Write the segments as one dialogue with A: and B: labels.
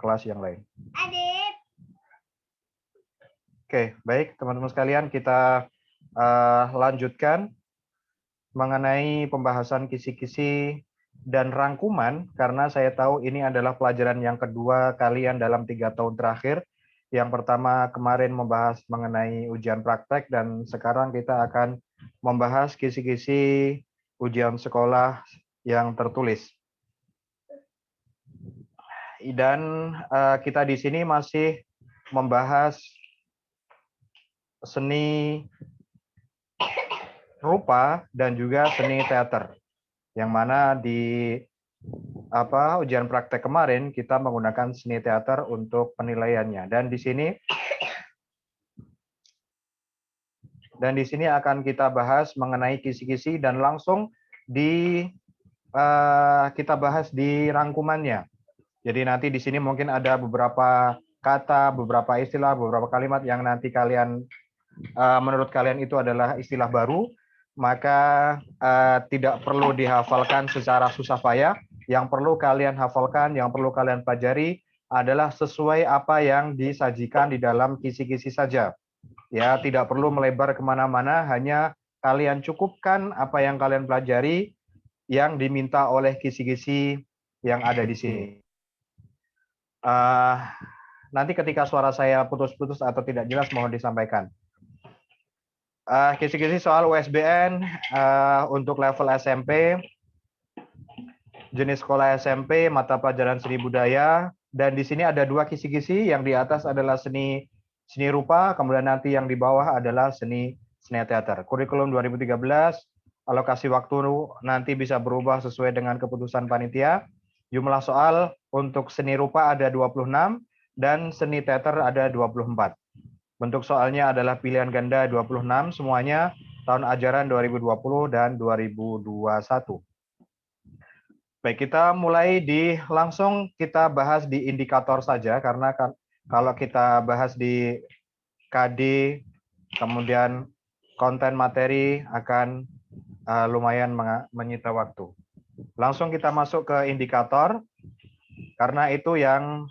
A: kelas yang lain. Oke, baik teman-teman sekalian, kita lanjutkan mengenai pembahasan kisi-kisi dan rangkuman, karena saya tahu ini adalah pelajaran yang kedua kalian dalam 3 tahun terakhir. Yang pertama kemarin membahas mengenai ujian praktek, dan sekarang kita akan membahas kisi-kisi ujian sekolah yang tertulis. Dan kita di sini masih membahas seni rupa dan juga seni teater, yang mana di ujian praktek kemarin kita menggunakan seni teater untuk penilaiannya. Dan di sini akan kita bahas mengenai kisi-kisi, dan langsung kita bahas di rangkumannya. Jadi nanti di sini mungkin ada beberapa kata, beberapa istilah, beberapa kalimat yang nanti kalian menurut kalian itu adalah istilah baru, maka tidak perlu dihafalkan secara susah payah. Yang perlu kalian hafalkan, yang perlu kalian pelajari adalah sesuai apa yang disajikan di dalam kisi-kisi saja. Ya, tidak perlu melebar kemana-mana, hanya kalian cukupkan apa yang kalian pelajari yang diminta oleh kisi-kisi yang ada di sini. Nanti ketika suara saya putus-putus atau tidak jelas, mohon disampaikan. Kisi-kisi soal USBN untuk level SMP, jenis sekolah SMP, mata pelajaran seni budaya, dan di sini ada 2 kisi-kisi, yang di atas adalah seni rupa, kemudian nanti yang di bawah adalah seni teater. Kurikulum 2013, alokasi waktu nanti bisa berubah sesuai dengan keputusan panitia. Jumlah soal untuk seni rupa ada 26 dan seni teater ada 24. Bentuk soalnya adalah pilihan ganda 26 semuanya, tahun ajaran 2020 dan 2021. Baik, kita mulai langsung kita bahas di indikator saja, karena kalau kita bahas di KD, kemudian konten materi akan lumayan menyita waktu. Langsung kita masuk ke indikator, karena itu yang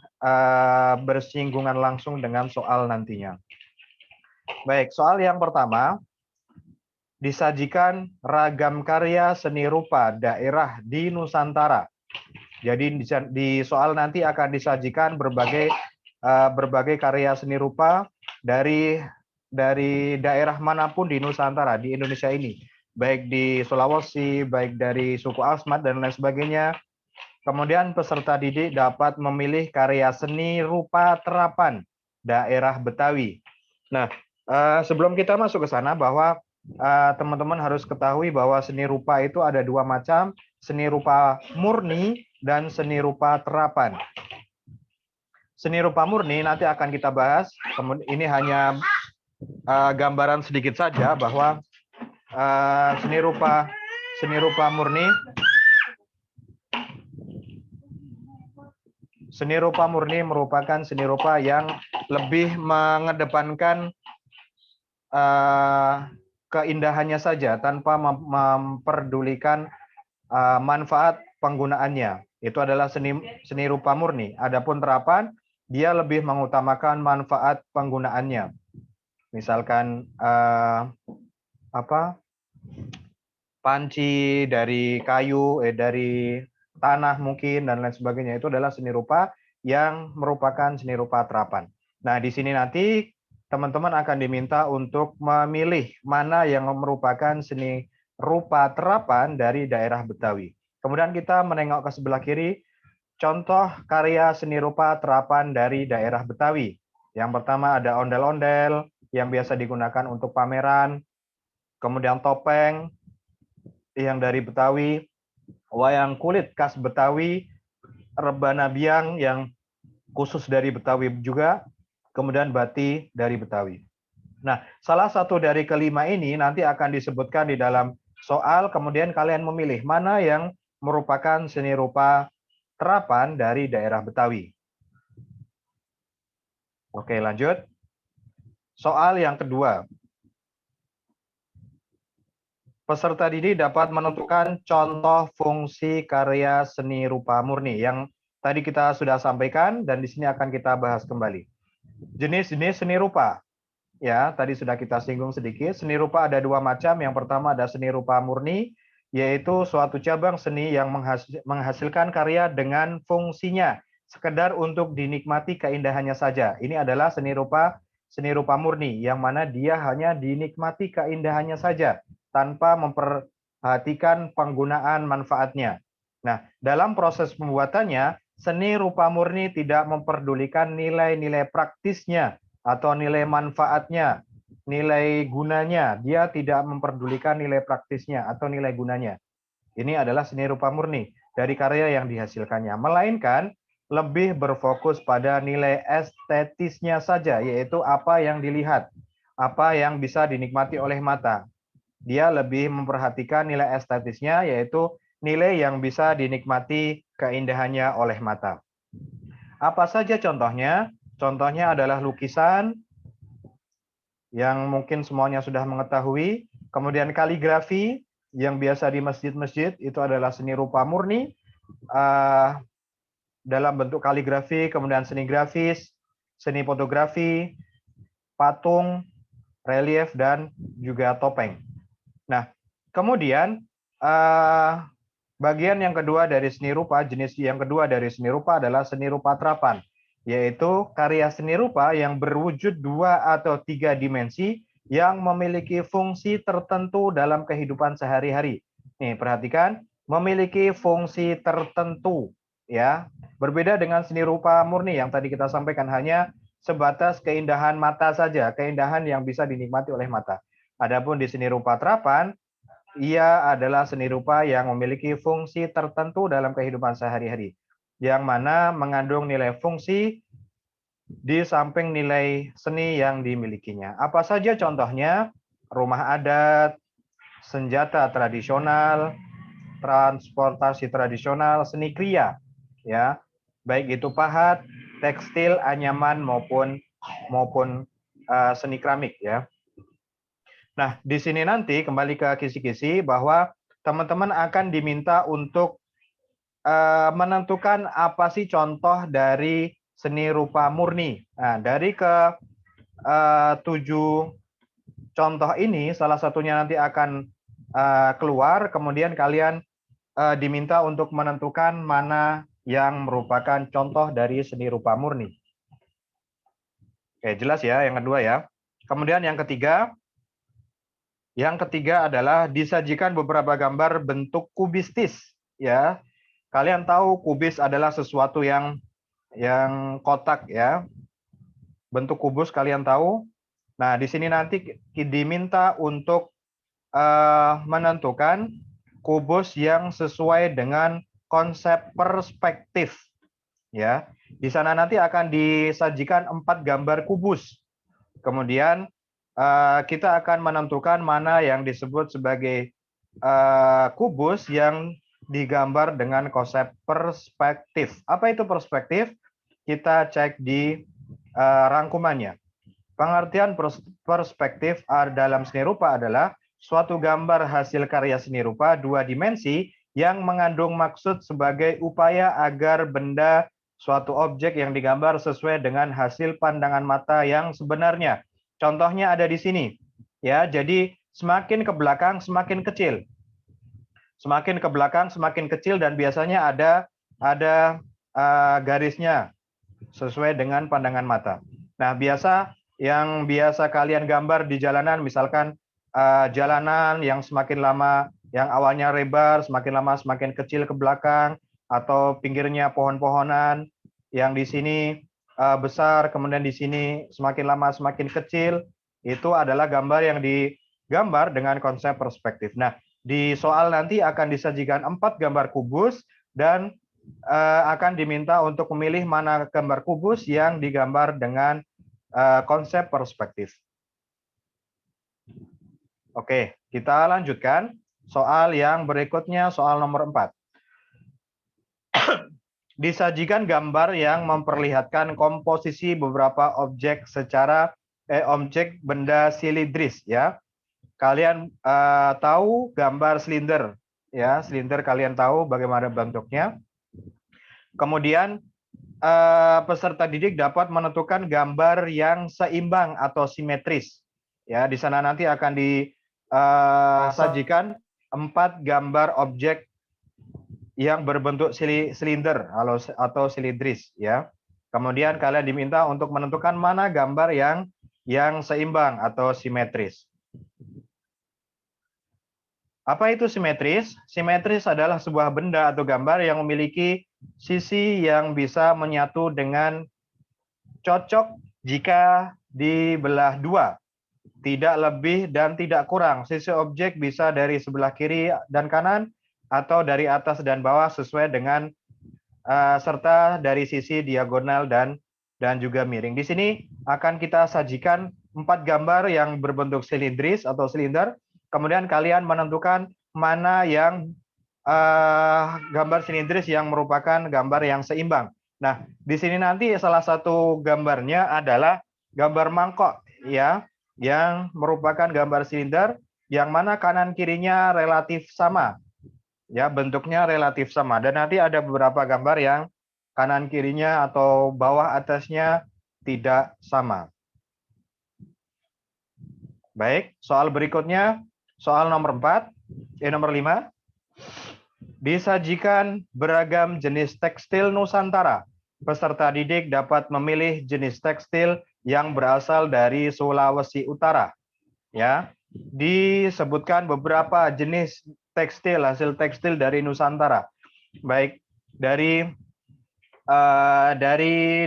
A: bersinggungan langsung dengan soal nantinya. Baik, soal yang pertama, disajikan ragam karya seni rupa daerah di Nusantara. Jadi di soal nanti akan disajikan berbagai karya seni rupa dari daerah manapun di Nusantara, di Indonesia ini. Baik di Sulawesi, baik dari suku Asmat, dan lain sebagainya. Kemudian peserta didik dapat memilih karya seni rupa terapan daerah Betawi. Nah, sebelum kita masuk ke sana, bahwa teman-teman harus ketahui bahwa seni rupa itu ada 2 macam, seni rupa murni dan seni rupa terapan. Seni rupa murni nanti akan kita bahas, ini hanya gambaran sedikit saja bahwa seni rupa murni merupakan seni rupa yang lebih mengedepankan keindahannya saja tanpa memperdulikan manfaat penggunaannya. Itu adalah seni rupa murni. Adapun terapan, dia lebih mengutamakan manfaat penggunaannya. Misalkan panci dari kayu, dari tanah mungkin, dan lain sebagainya. Itu adalah seni rupa yang merupakan seni rupa terapan. Nah, di sini nanti teman-teman akan diminta untuk memilih mana yang merupakan seni rupa terapan dari daerah Betawi. Kemudian kita menengok ke sebelah kiri, contoh karya seni rupa terapan dari daerah Betawi. Yang pertama ada ondel-ondel yang biasa digunakan untuk pameran, kemudian topeng yang dari Betawi, wayang kulit khas Betawi, rebana biang yang khusus dari Betawi juga, kemudian bati dari Betawi. Nah, salah satu dari kelima ini nanti akan disebutkan di dalam soal, kemudian kalian memilih mana yang merupakan seni rupa terapan dari daerah Betawi. Oke, lanjut. Soal yang kedua. Peserta didik dapat menentukan contoh fungsi karya seni rupa murni. Yang tadi kita sudah sampaikan dan di sini akan kita bahas kembali. Jenis-jenis seni rupa. Ya, tadi sudah kita singgung sedikit. Seni rupa ada dua macam. Yang pertama ada seni rupa murni, yaitu suatu cabang seni yang menghasilkan karya dengan fungsinya sekedar untuk dinikmati keindahannya saja. Ini adalah seni rupa murni, yang mana dia hanya dinikmati keindahannya saja tanpa memperhatikan penggunaan manfaatnya. Nah, dalam proses pembuatannya, seni rupa murni tidak memperdulikan nilai-nilai praktisnya atau nilai manfaatnya, nilai gunanya. Dia tidak memperdulikan nilai praktisnya atau nilai gunanya. Ini adalah seni rupa murni dari karya yang dihasilkannya, melainkan lebih berfokus pada nilai estetisnya saja, yaitu apa yang dilihat, apa yang bisa dinikmati oleh mata. Dia lebih memperhatikan nilai estetisnya, yaitu nilai yang bisa dinikmati keindahannya oleh mata. Apa saja contohnya? Contohnya adalah lukisan, yang mungkin semuanya sudah mengetahui. Kemudian kaligrafi, yang biasa di masjid-masjid, itu adalah seni rupa murni. Dalam bentuk kaligrafi, kemudian seni grafis, seni fotografi, patung, relief, dan juga topeng. Nah, kemudian bagian yang kedua dari seni rupa, jenis yang kedua dari seni rupa adalah seni rupa terapan, yaitu karya seni rupa yang berwujud 2 atau 3 dimensi yang memiliki fungsi tertentu dalam kehidupan sehari-hari. Nih, perhatikan, memiliki fungsi tertentu, ya. Berbeda dengan seni rupa murni yang tadi kita sampaikan, hanya sebatas keindahan mata saja, keindahan yang bisa dinikmati oleh mata. Adapun di seni rupa terapan, ia adalah seni rupa yang memiliki fungsi tertentu dalam kehidupan sehari-hari, yang mana mengandung nilai fungsi di samping nilai seni yang dimilikinya. Apa saja contohnya? Rumah adat, senjata tradisional, transportasi tradisional, seni kriya, ya, baik itu pahat, tekstil, anyaman maupun seni keramik, ya. Nah, di sini nanti kembali ke kisi-kisi bahwa teman-teman akan diminta untuk menentukan apa sih contoh dari seni rupa murni. Nah, dari ke 7 contoh ini, salah satunya nanti akan keluar, kemudian kalian diminta untuk menentukan mana yang merupakan contoh dari seni rupa murni. Oke, jelas ya yang kedua ya. Kemudian yang ketiga adalah disajikan beberapa gambar bentuk kubistis, ya. Kalian tahu kubis adalah sesuatu yang kotak, ya. Bentuk kubus kalian tahu. Nah, di sini nanti diminta untuk menentukan kubus yang sesuai dengan konsep perspektif, ya. Di sana nanti akan disajikan 4 gambar kubus. Kemudian kita akan menentukan mana yang disebut sebagai kubus yang digambar dengan konsep perspektif. Apa itu perspektif? Kita cek di rangkumannya. Pengertian perspektif dalam seni rupa adalah suatu gambar hasil karya seni rupa 2 dimensi yang mengandung maksud sebagai upaya agar benda suatu objek yang digambar sesuai dengan hasil pandangan mata yang sebenarnya. Contohnya ada di sini, ya. Jadi semakin ke belakang semakin kecil, semakin ke belakang semakin kecil, dan biasanya ada garisnya sesuai dengan pandangan mata. Nah, yang biasa kalian gambar di jalanan, misalkan jalanan yang semakin lama, yang awalnya lebar, semakin lama semakin kecil ke belakang, atau pinggirnya pohon-pohonan, yang di sini besar, kemudian di sini semakin lama semakin kecil, itu adalah gambar yang digambar dengan konsep perspektif. Nah, di soal nanti akan disajikan 4 gambar kubus, dan akan diminta untuk memilih mana gambar kubus yang digambar dengan konsep perspektif. Oke, kita lanjutkan. Soal yang berikutnya, soal nomor 4. Disajikan gambar yang memperlihatkan komposisi beberapa objek objek benda silindris, ya. Kalian tahu gambar silinder, ya. Silinder kalian tahu bagaimana bentuknya. Kemudian peserta didik dapat menentukan gambar yang seimbang atau simetris. Ya, di sana nanti akan disajikan 4 gambar objek yang berbentuk silinder atau silindris, ya. Kemudian kalian diminta untuk menentukan mana gambar yang seimbang atau simetris. Apa itu simetris? Simetris adalah sebuah benda atau gambar yang memiliki sisi yang bisa menyatu dengan cocok jika dibelah dua, tidak lebih dan tidak kurang. Sisi objek bisa dari sebelah kiri dan kanan atau dari atas dan bawah sesuai dengan serta dari sisi diagonal dan juga miring. Di sini akan kita sajikan 4 gambar yang berbentuk silindris atau silinder. Kemudian kalian menentukan mana yang gambar silindris yang merupakan gambar yang seimbang. Nah, di sini nanti salah satu gambarnya adalah gambar mangkok, ya, yang merupakan gambar silinder yang mana kanan kirinya relatif sama. Ya, bentuknya relatif sama, dan nanti ada beberapa gambar yang kanan kirinya atau bawah atasnya tidak sama. Baik, soal berikutnya, soal nomor 5. Disajikan beragam jenis tekstil Nusantara. Peserta didik dapat memilih jenis tekstil yang berasal dari Sulawesi Utara. Ya, disebutkan beberapa jenis tekstil, hasil tekstil dari Nusantara, baik dari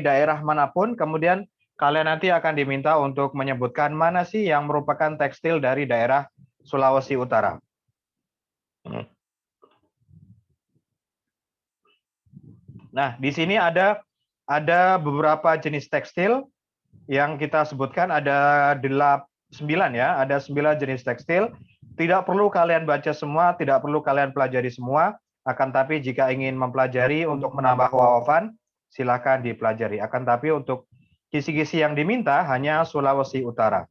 A: daerah manapun. Kemudian kalian nanti akan diminta untuk menyebutkan mana sih yang merupakan tekstil dari daerah Sulawesi Utara. Nah, di sini ada beberapa jenis tekstil yang kita sebutkan, ada 9 ya, ada 9 jenis tekstil. Tidak perlu kalian baca semua, tidak perlu kalian pelajari semua, akan tapi jika ingin mempelajari untuk menambah wawasan, silakan dipelajari. Akan tapi untuk kisi-kisi yang diminta hanya Sulawesi Utara.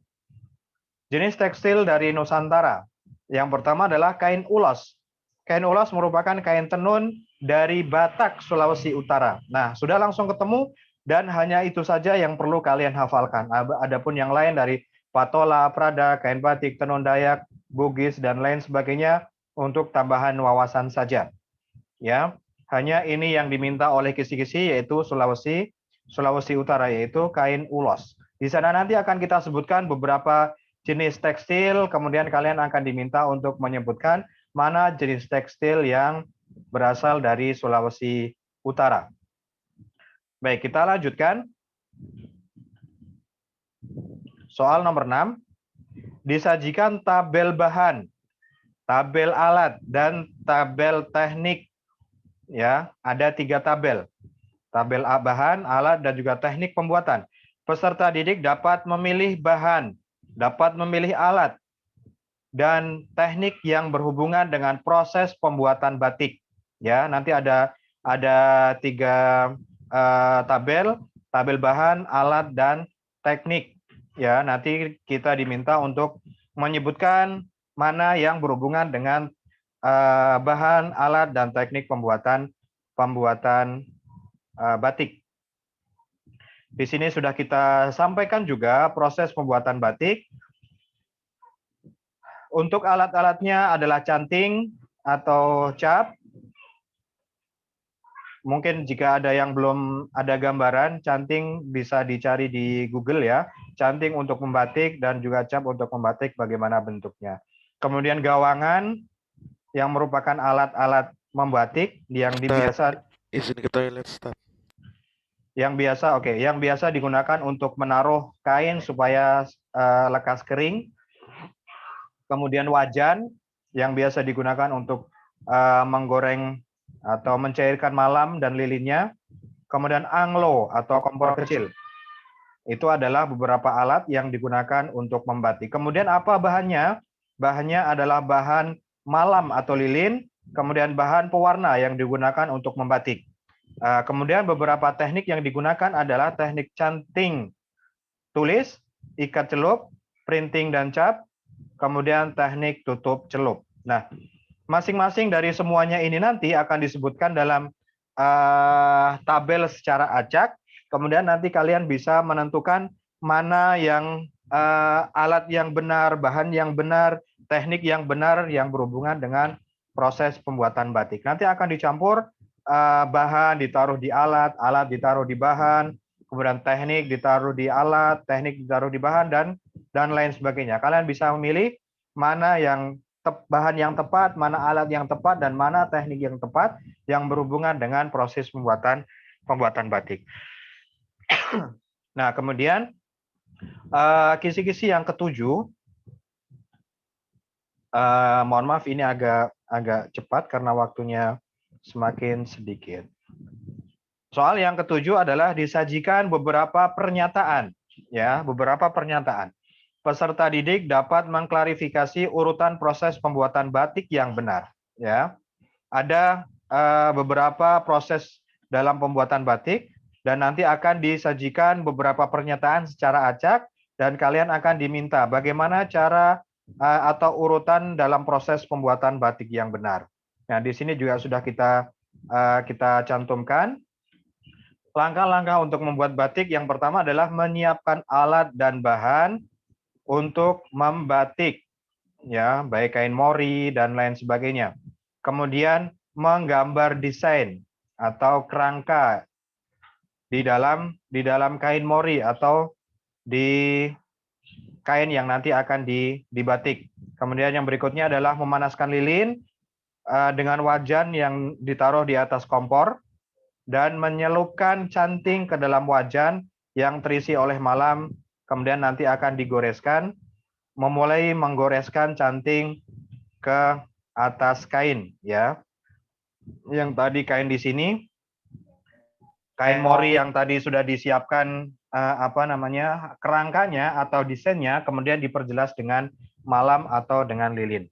A: Jenis tekstil dari Nusantara. Yang pertama adalah kain ulos. Kain ulos merupakan kain tenun dari Batak, Sulawesi Utara. Nah, sudah langsung ketemu, dan hanya itu saja yang perlu kalian hafalkan. Adapun yang lain dari patola, prada, kain batik, tenun Dayak, Bugis, dan lain sebagainya untuk tambahan wawasan saja. Ya, hanya ini yang diminta oleh kisi-kisi, yaitu Sulawesi Utara, yaitu kain ulos. Di sana nanti akan kita sebutkan beberapa jenis tekstil, kemudian kalian akan diminta untuk menyebutkan mana jenis tekstil yang berasal dari Sulawesi Utara. Baik, kita lanjutkan. Soal nomor 6. Disajikan tabel bahan, tabel alat, dan tabel teknik. Ya, ada 3 tabel. Tabel bahan, alat, dan juga teknik pembuatan. Peserta didik dapat memilih bahan, dapat memilih alat, dan teknik yang berhubungan dengan proses pembuatan batik. Ya, nanti ada 3 tabel bahan, alat, dan teknik. Ya, nanti kita diminta untuk menyebutkan mana yang berhubungan dengan bahan, alat, dan teknik pembuatan batik. Di sini sudah kita sampaikan juga proses pembuatan batik. Untuk alat-alatnya adalah canting atau cap. Mungkin jika ada yang belum ada gambaran, canting bisa dicari di Google ya. Canting untuk membatik dan juga cap untuk membatik, bagaimana bentuknya. Kemudian gawangan yang merupakan alat-alat membatik yang biasa
B: izin ke toilet, Staf.
A: Yang biasa digunakan untuk menaruh kain supaya lekas kering. Kemudian wajan yang biasa digunakan untuk menggoreng atau mencairkan malam dan lilinnya. Kemudian anglo atau kompor kecil. Itu adalah beberapa alat yang digunakan untuk membatik. Kemudian apa bahannya? Bahannya adalah bahan malam atau lilin, kemudian bahan pewarna yang digunakan untuk membatik. Kemudian beberapa teknik yang digunakan adalah teknik canting tulis, ikat celup, printing dan cap, kemudian teknik tutup celup. Nah, masing-masing dari semuanya ini nanti akan disebutkan dalam tabel secara acak, kemudian nanti kalian bisa menentukan mana yang alat yang benar, bahan yang benar, teknik yang benar yang berhubungan dengan proses pembuatan batik. Nanti akan dicampur bahan ditaruh di alat, alat ditaruh di bahan, kemudian teknik ditaruh di alat, teknik ditaruh di bahan dan lain sebagainya. Kalian bisa memilih mana yang bahan yang tepat, mana alat yang tepat, dan mana teknik yang tepat yang berhubungan dengan proses pembuatan batik. Nah, kemudian kisi-kisi yang ketujuh, mohon maaf ini agak cepat karena waktunya semakin sedikit. Soal yang ketujuh adalah disajikan beberapa pernyataan, ya, beberapa pernyataan. Peserta didik dapat mengklarifikasi urutan proses pembuatan batik yang benar, ya. Ada beberapa proses dalam pembuatan batik dan nanti akan disajikan beberapa pernyataan secara acak dan kalian akan diminta bagaimana cara atau urutan dalam proses pembuatan batik yang benar. Nah, di sini juga sudah kita cantumkan langkah-langkah untuk membuat batik. Yang pertama adalah menyiapkan alat dan bahan untuk membatik, ya, baik kain mori dan lain sebagainya. Kemudian menggambar desain atau kerangka di dalam kain mori atau di kain yang nanti akan dibatik. Kemudian yang berikutnya adalah memanaskan lilin dengan wajan yang ditaruh di atas kompor dan menyelupkan canting ke dalam wajan yang terisi oleh malam, kemudian nanti akan digoreskan, memulai menggoreskan canting ke atas kain, ya. Yang tadi kain di sini, kain mori yang tadi sudah disiapkan kerangkanya atau desainnya, kemudian diperjelas dengan malam atau dengan lilin.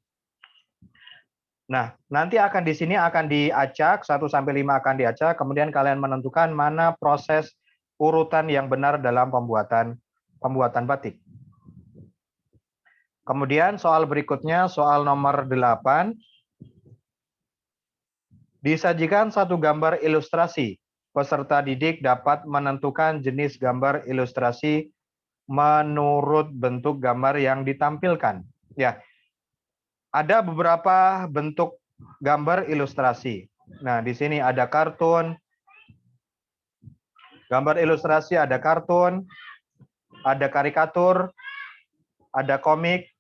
A: Nah, nanti akan di sini akan diacak, 1 sampai 5 akan diacak, kemudian kalian menentukan mana proses urutan yang benar dalam pembuatan batik. Kemudian soal berikutnya, soal nomor 8. Disajikan satu gambar ilustrasi. Peserta didik dapat menentukan jenis gambar ilustrasi menurut bentuk gambar yang ditampilkan. Ya, ada beberapa bentuk gambar ilustrasi. Nah, di sini ada kartun, gambar ilustrasi, ada kartun, ada karikatur, ada komik,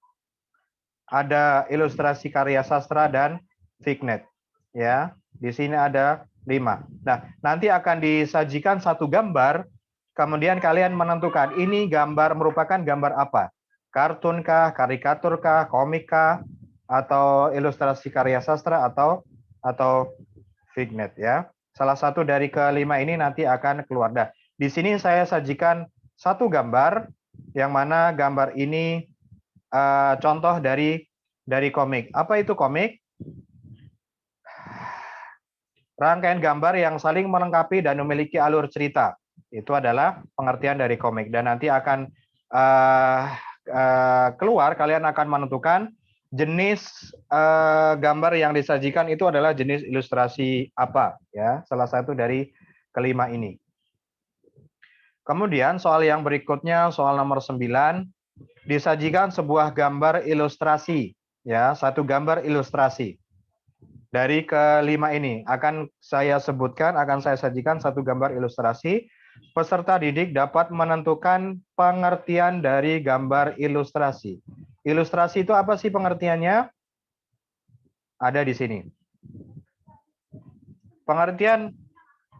A: ada ilustrasi karya sastra dan vignette. Ya, di sini ada 5. Nah, nanti akan disajikan satu gambar, kemudian kalian menentukan ini gambar merupakan gambar apa? Kartun kah, karikatur kah, komik kah, atau ilustrasi karya sastra atau vignette, ya. Salah satu dari kelima ini nanti akan keluar. Nah, di sini saya sajikan satu gambar yang mana gambar ini contoh dari komik. Apa itu komik? Rangkaian gambar yang saling melengkapi dan memiliki alur cerita. Itu adalah pengertian dari komik. Dan nanti akan keluar, kalian akan menentukan jenis gambar yang disajikan itu adalah jenis ilustrasi apa, ya, salah satu dari kelima ini. Kemudian soal yang berikutnya, soal nomor 9, disajikan sebuah gambar ilustrasi, ya, satu gambar ilustrasi. Dari kelima ini akan saya sebutkan, akan saya sajikan satu gambar ilustrasi. Peserta didik dapat menentukan pengertian dari gambar ilustrasi. Ilustrasi itu apa sih pengertiannya? Ada di sini. Pengertian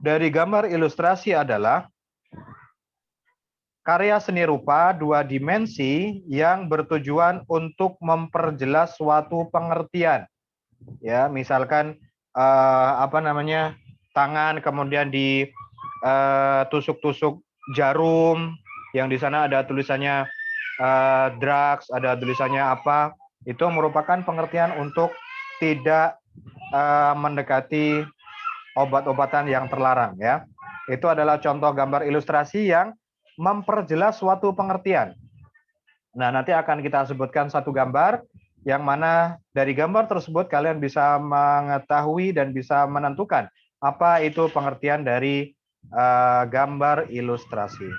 A: dari gambar ilustrasi adalah karya seni rupa 2 dimensi yang bertujuan untuk memperjelas suatu pengertian. Ya, misalkan tangan kemudian ditusuk-tusuk jarum yang di sana ada tulisannya drugs, ada tulisannya apa, itu merupakan pengertian untuk tidak mendekati obat-obatan yang terlarang, ya. Itu adalah contoh gambar ilustrasi yang memperjelas suatu pengertian. Nah, nanti akan kita sebutkan satu gambar yang mana dari gambar tersebut kalian bisa mengetahui dan bisa menentukan Apa itu pengertian dari gambar ilustrasi?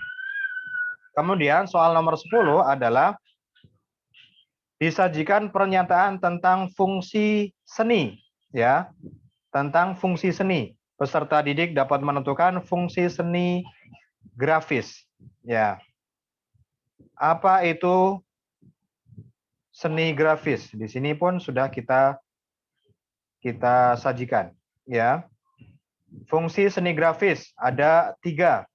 A: Kemudian soal nomor 10 adalah disajikan pernyataan tentang fungsi seni, ya, tentang fungsi seni. Peserta didik dapat menentukan fungsi seni grafis, ya. Apa itu seni grafis? Di sini pun sudah kita sajikan, ya. Fungsi seni grafis ada 3.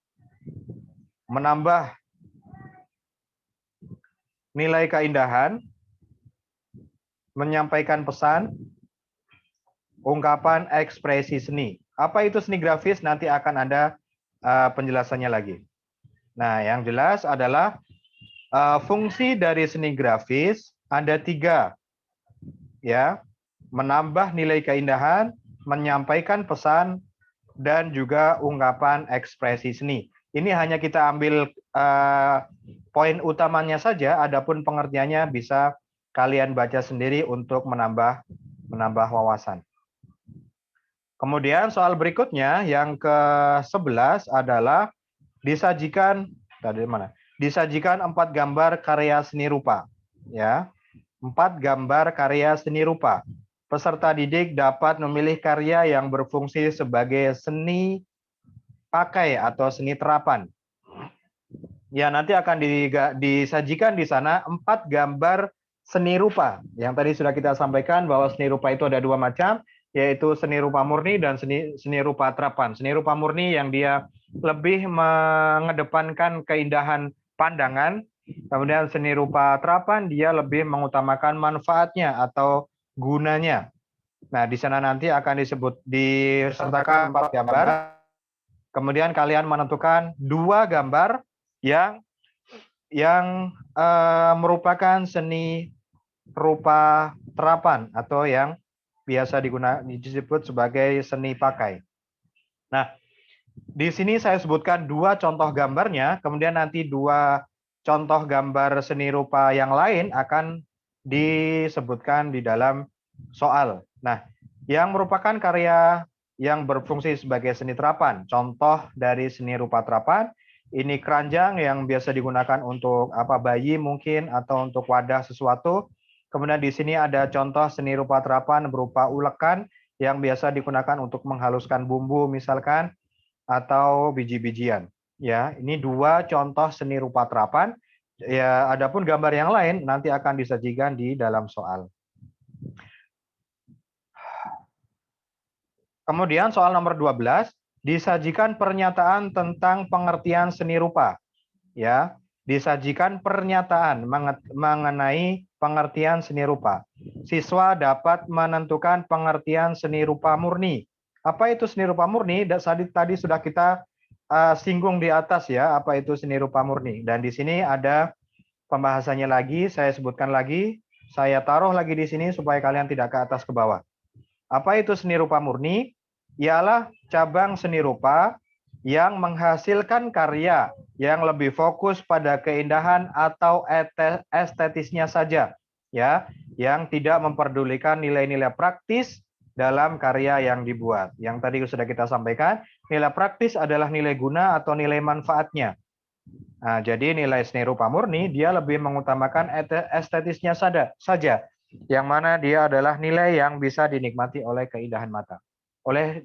A: Menambah nilai keindahan, menyampaikan pesan, ungkapan ekspresi seni. Apa itu seni grafis? Nanti akan ada penjelasannya lagi. Nah, yang jelas adalah fungsi dari seni grafis ada 3, ya, menambah nilai keindahan, menyampaikan pesan, dan juga ungkapan ekspresi seni. Ini hanya kita ambil poin utamanya saja, adapun pengertiannya bisa kalian baca sendiri untuk menambah wawasan. Kemudian soal berikutnya yang ke-11 adalah disajikan Disajikan 4 gambar karya seni rupa, ya. 4 gambar karya seni rupa. Peserta didik dapat memilih karya yang berfungsi sebagai seni pakai atau seni terapan. Ya, nanti akan disajikan di sana 4 gambar seni rupa. Yang tadi sudah kita sampaikan bahwa seni rupa itu ada 2 macam, yaitu seni rupa murni dan seni rupa terapan. Seni rupa murni yang dia lebih mengedepankan keindahan pandangan, kemudian seni rupa terapan dia lebih mengutamakan manfaatnya atau gunanya. Nah, di sana nanti akan disertakan 4 gambar. Kemudian kalian menentukan 2 gambar yang merupakan seni rupa terapan atau yang biasa disebut sebagai seni pakai. Nah, di sini saya sebutkan 2 contoh gambarnya, kemudian nanti 2 contoh gambar seni rupa yang lain akan disebutkan di dalam soal. Nah, yang merupakan karya yang berfungsi sebagai seni terapan, contoh dari seni rupa terapan, ini keranjang yang biasa digunakan untuk bayi mungkin atau untuk wadah sesuatu. Kemudian di sini ada contoh seni rupa terapan berupa ulekan yang biasa digunakan untuk menghaluskan bumbu misalkan atau biji-bijian. Ya, ini 2 contoh seni rupa terapan. Ya, adapun gambar yang lain nanti akan disajikan di dalam soal. Kemudian soal nomor 12, disajikan pernyataan tentang pengertian seni rupa. Ya, disajikan pernyataan mengenai pengertian seni rupa. Siswa dapat menentukan pengertian seni rupa murni. Apa itu seni rupa murni? Tadi sudah kita singgung di atas ya, apa itu seni rupa murni. Dan di sini ada pembahasannya lagi, saya sebutkan lagi, saya taruh lagi di sini supaya kalian tidak ke atas ke bawah. Apa itu seni rupa murni? Ialah cabang seni rupa yang menghasilkan karya yang lebih fokus pada keindahan atau estetisnya saja, ya, yang tidak memperdulikan nilai-nilai praktis dalam karya yang dibuat. Yang tadi sudah kita sampaikan, nilai praktis adalah nilai guna atau nilai manfaatnya. Nah, jadi nilai seni rupa murni dia lebih mengutamakan estetisnya saja, yang mana dia adalah nilai yang bisa dinikmati oleh keindahan mata.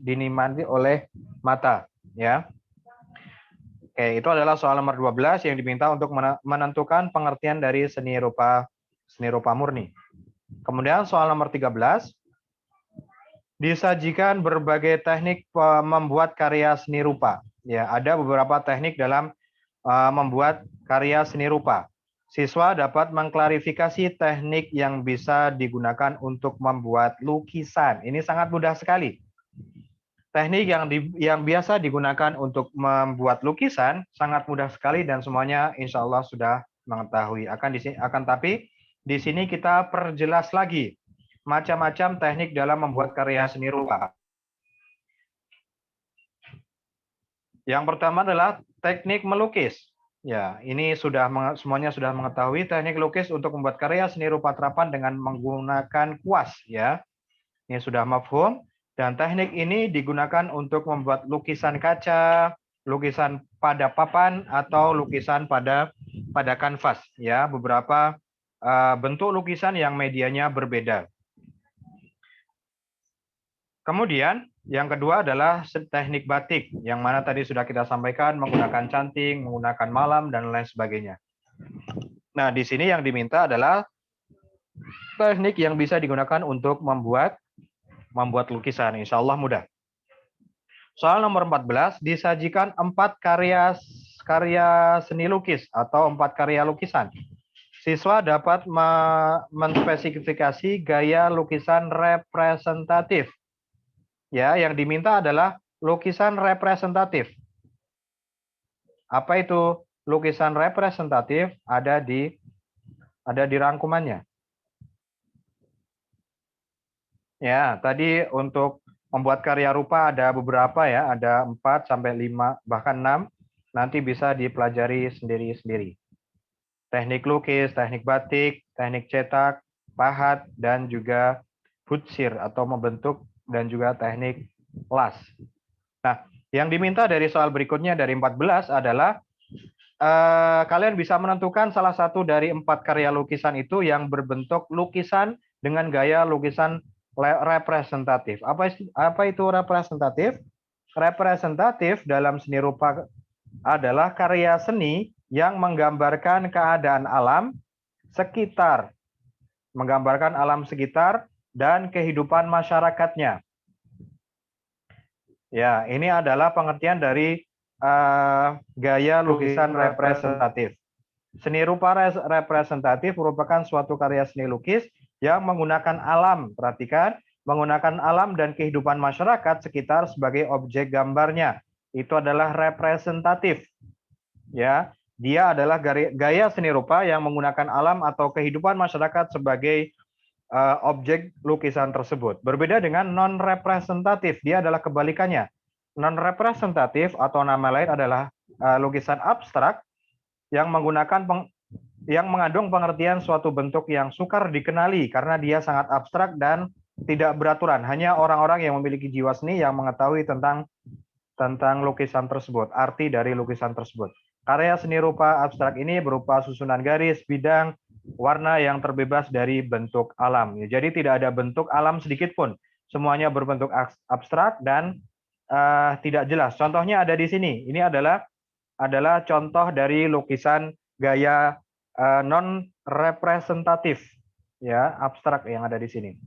A: Dinikmati oleh mata, ya. Oke, itu adalah soal nomor 12 yang diminta untuk menentukan pengertian dari seni rupa murni. Kemudian soal nomor 13, disajikan berbagai teknik membuat karya seni rupa. Ya, ada beberapa teknik dalam membuat karya seni rupa. Siswa dapat mengklarifikasi teknik yang bisa digunakan untuk membuat lukisan. Ini sangat mudah sekali. Teknik yang biasa digunakan untuk membuat lukisan sangat mudah sekali dan semuanya insya Allah sudah mengetahui. Tapi di sini kita perjelas lagi macam-macam teknik dalam membuat karya seni rupa. Yang pertama adalah teknik melukis. Ya, ini semuanya sudah mengetahui teknik lukis untuk membuat karya seni rupa terapan dengan menggunakan kuas. Ya, ini sudah mafhum. Dan teknik ini digunakan untuk membuat lukisan kaca, lukisan pada papan, atau lukisan pada kanvas. Ya, beberapa bentuk lukisan yang medianya berbeda. Kemudian yang kedua adalah teknik batik, yang mana tadi sudah kita sampaikan menggunakan canting, menggunakan malam, dan lain sebagainya. Nah, di sini yang diminta adalah teknik yang bisa digunakan untuk membuat lukisan. Insya Allah mudah. Soal nomor 14, disajikan 4 karya seni lukis atau 4 karya lukisan. Siswa dapat menspesifikasi gaya lukisan representatif. Ya, yang diminta adalah lukisan representatif. Apa itu lukisan representatif? Ada di rangkumannya. Ya, tadi untuk membuat karya rupa ada beberapa ya, ada 4 sampai 5 bahkan 6. Nanti bisa dipelajari sendiri-sendiri. Teknik lukis, teknik batik, teknik cetak, pahat, dan juga butsir atau membentuk, dan juga teknik las. Nah, yang diminta dari soal berikutnya dari 14 adalah kalian bisa menentukan salah satu dari 4 karya lukisan itu yang berbentuk lukisan dengan gaya lukisan representatif. Apa itu representatif? Representatif dalam seni rupa adalah karya seni yang menggambarkan keadaan alam sekitar, dan kehidupan masyarakatnya. Ya, ini adalah pengertian dari gaya lukisan representatif. Seni rupa representatif merupakan suatu karya seni lukis yang menggunakan alam, perhatikan, menggunakan alam dan kehidupan masyarakat sekitar sebagai objek gambarnya. Itu adalah representatif. Ya, dia adalah gaya seni rupa yang menggunakan alam atau kehidupan masyarakat sebagai objek lukisan tersebut. Berbeda dengan non-representatif, dia adalah kebalikannya. Non-representatif atau nama lain adalah lukisan abstrak yang mengandung pengertian suatu bentuk yang sukar dikenali karena dia sangat abstrak dan tidak beraturan. Hanya orang-orang yang memiliki jiwa seni yang mengetahui tentang lukisan tersebut, arti dari lukisan tersebut. Karya seni rupa abstrak ini berupa susunan garis, bidang, warna yang terbebas dari bentuk alam. Jadi tidak ada bentuk alam sedikit pun. Semuanya berbentuk abstrak dan tidak jelas. Contohnya ada di sini. Ini adalah contoh dari lukisan gaya non representatif, ya, abstrak yang ada di sini.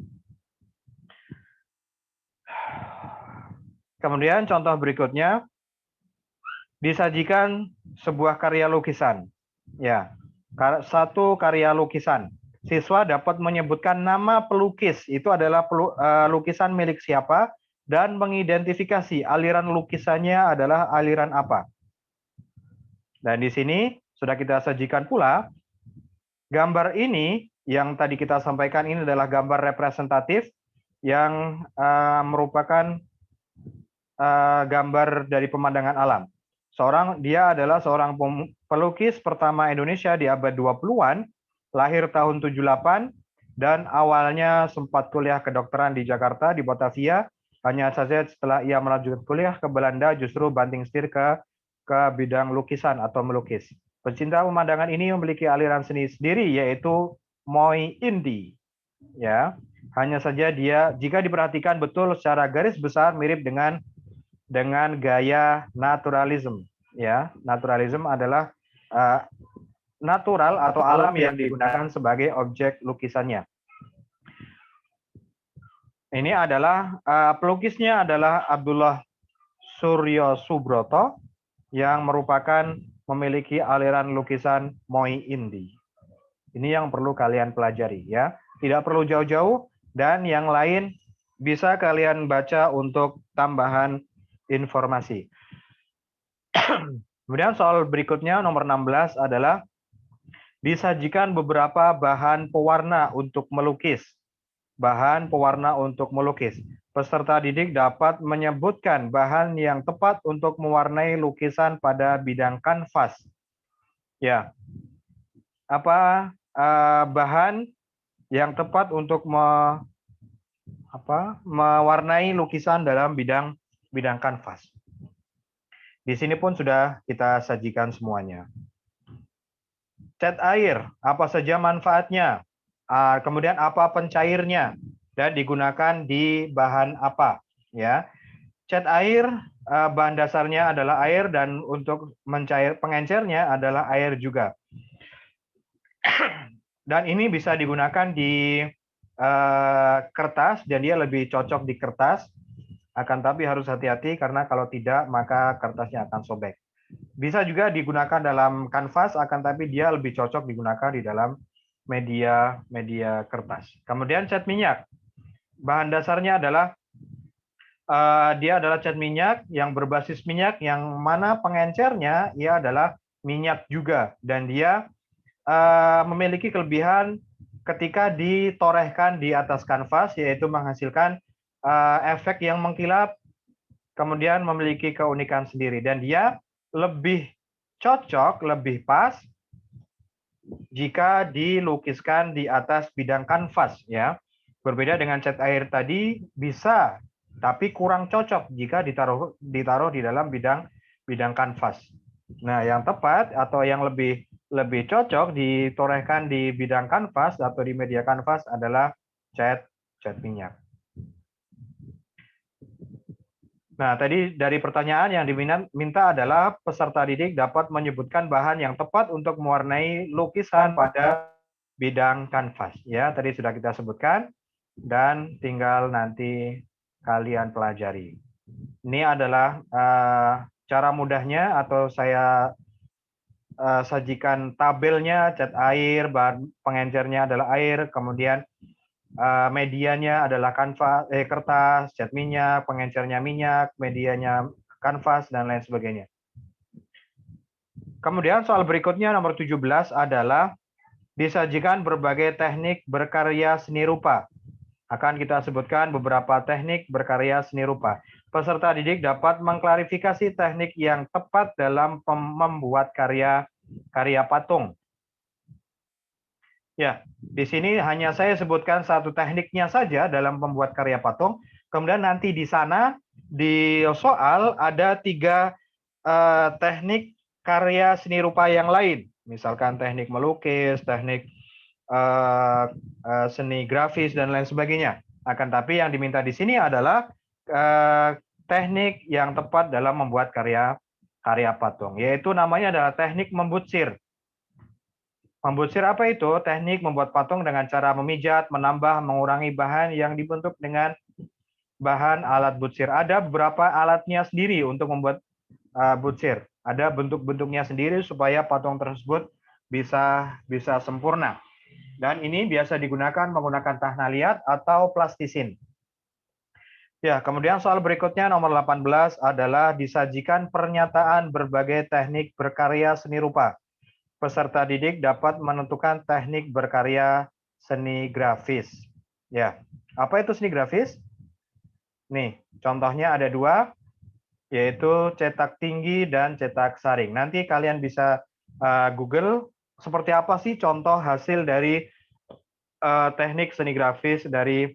A: Kemudian contoh berikutnya, disajikan sebuah karya lukisan. Ya, satu karya lukisan. Siswa dapat menyebutkan nama pelukis, itu adalah lukisan milik siapa, dan mengidentifikasi aliran lukisannya adalah aliran apa. Dan di sini sudah kita sajikan pula, gambar ini yang tadi kita sampaikan ini adalah gambar representatif yang merupakan gambar dari pemandangan alam. Dia adalah seorang pelukis pertama Indonesia di abad 20-an, lahir tahun 78, dan awalnya sempat kuliah kedokteran di Jakarta, di Batavia. Hanya saja setelah ia melanjutkan kuliah ke Belanda, justru banting setir ke bidang lukisan atau melukis. Pecinta pemandangan ini memiliki aliran seni sendiri, yaitu Moi Indie. Ya, hanya saja dia, jika diperhatikan betul secara garis besar, mirip dengan gaya naturalism. Ya, naturalism adalah natural atau alam yang digunakan sebagai objek lukisannya. Ini adalah pelukisnya adalah Abdullah Suryo Subroto yang merupakan memiliki aliran lukisan Moi Indie. Ini yang perlu kalian pelajari ya. Tidak perlu jauh-jauh, dan yang lain bisa kalian baca untuk tambahan informasi. Kemudian soal berikutnya nomor 16 adalah disajikan beberapa bahan pewarna untuk melukis. Bahan pewarna untuk melukis. Peserta didik dapat menyebutkan bahan yang tepat untuk mewarnai lukisan pada bidang kanvas. Ya, apa bahan yang tepat untuk mewarnai lukisan dalam bidang kanvas. Di sini pun sudah kita sajikan semuanya. Cat air, apa saja manfaatnya? Kemudian apa pencairnya dan digunakan di bahan apa? Ya, cat air bahan dasarnya adalah air dan untuk pengencernya adalah air juga. Dan ini bisa digunakan di kertas dan dia lebih cocok di kertas. Akan tapi harus hati-hati karena kalau tidak maka kertasnya akan sobek. Bisa juga digunakan dalam kanvas, akan tapi dia lebih cocok digunakan di dalam media kertas. Kemudian cat minyak, bahan dasarnya adalah dia adalah cat minyak yang berbasis minyak, yang mana pengencernya ia adalah minyak juga, dan dia memiliki kelebihan ketika ditorehkan di atas kanvas, yaitu menghasilkan efek yang mengkilap, kemudian memiliki keunikan sendiri, dan dia lebih cocok, lebih pas jika dilukiskan di atas bidang kanvas, ya. Berbeda dengan cat air tadi, bisa, tapi kurang cocok jika ditaruh di dalam bidang kanvas. Nah, yang tepat atau yang lebih cocok ditorehkan di bidang kanvas atau di media kanvas adalah cat minyak. Nah, tadi dari pertanyaan yang diminta adalah peserta didik dapat menyebutkan bahan yang tepat untuk mewarnai lukisan pada bidang kanvas. Ya, tadi sudah kita sebutkan dan tinggal nanti kalian pelajari. Ini adalah cara mudahnya, atau saya sajikan tabelnya. Cat air, bahan pengencernya adalah air, kemudian medianya adalah kanvas, kertas, cat minyak, pengencernya minyak, medianya kanvas, dan lain sebagainya. Kemudian soal berikutnya nomor 17 adalah disajikan berbagai teknik berkarya seni rupa. Akan kita sebutkan beberapa teknik berkarya seni rupa. Peserta didik dapat mengklarifikasi teknik yang tepat dalam membuat karya patung. Ya, di sini hanya saya sebutkan satu tekniknya saja dalam membuat karya patung. Kemudian nanti di sana di soal ada 3 teknik karya seni rupa yang lain. Misalkan teknik melukis, teknik seni grafis, dan lain sebagainya. Akan tapi yang diminta di sini adalah teknik yang tepat dalam membuat karya patung, yaitu namanya adalah teknik membutsir. Membutsir apa itu? Teknik membuat patung dengan cara memijat, menambah, mengurangi bahan yang dibentuk dengan bahan alat butsir. Ada beberapa alatnya sendiri untuk membuat butsir. Ada bentuk-bentuknya sendiri supaya patung tersebut bisa sempurna. Dan ini biasa digunakan menggunakan tanah liat atau plastisin. Ya, kemudian soal berikutnya nomor 18 adalah disajikan pernyataan berbagai teknik berkarya seni rupa. Peserta didik dapat menentukan teknik berkarya seni grafis. Ya, apa itu seni grafis? Nih, contohnya ada 2, yaitu cetak tinggi dan cetak saring. Nanti kalian bisa Google seperti apa sih contoh hasil dari teknik seni grafis dari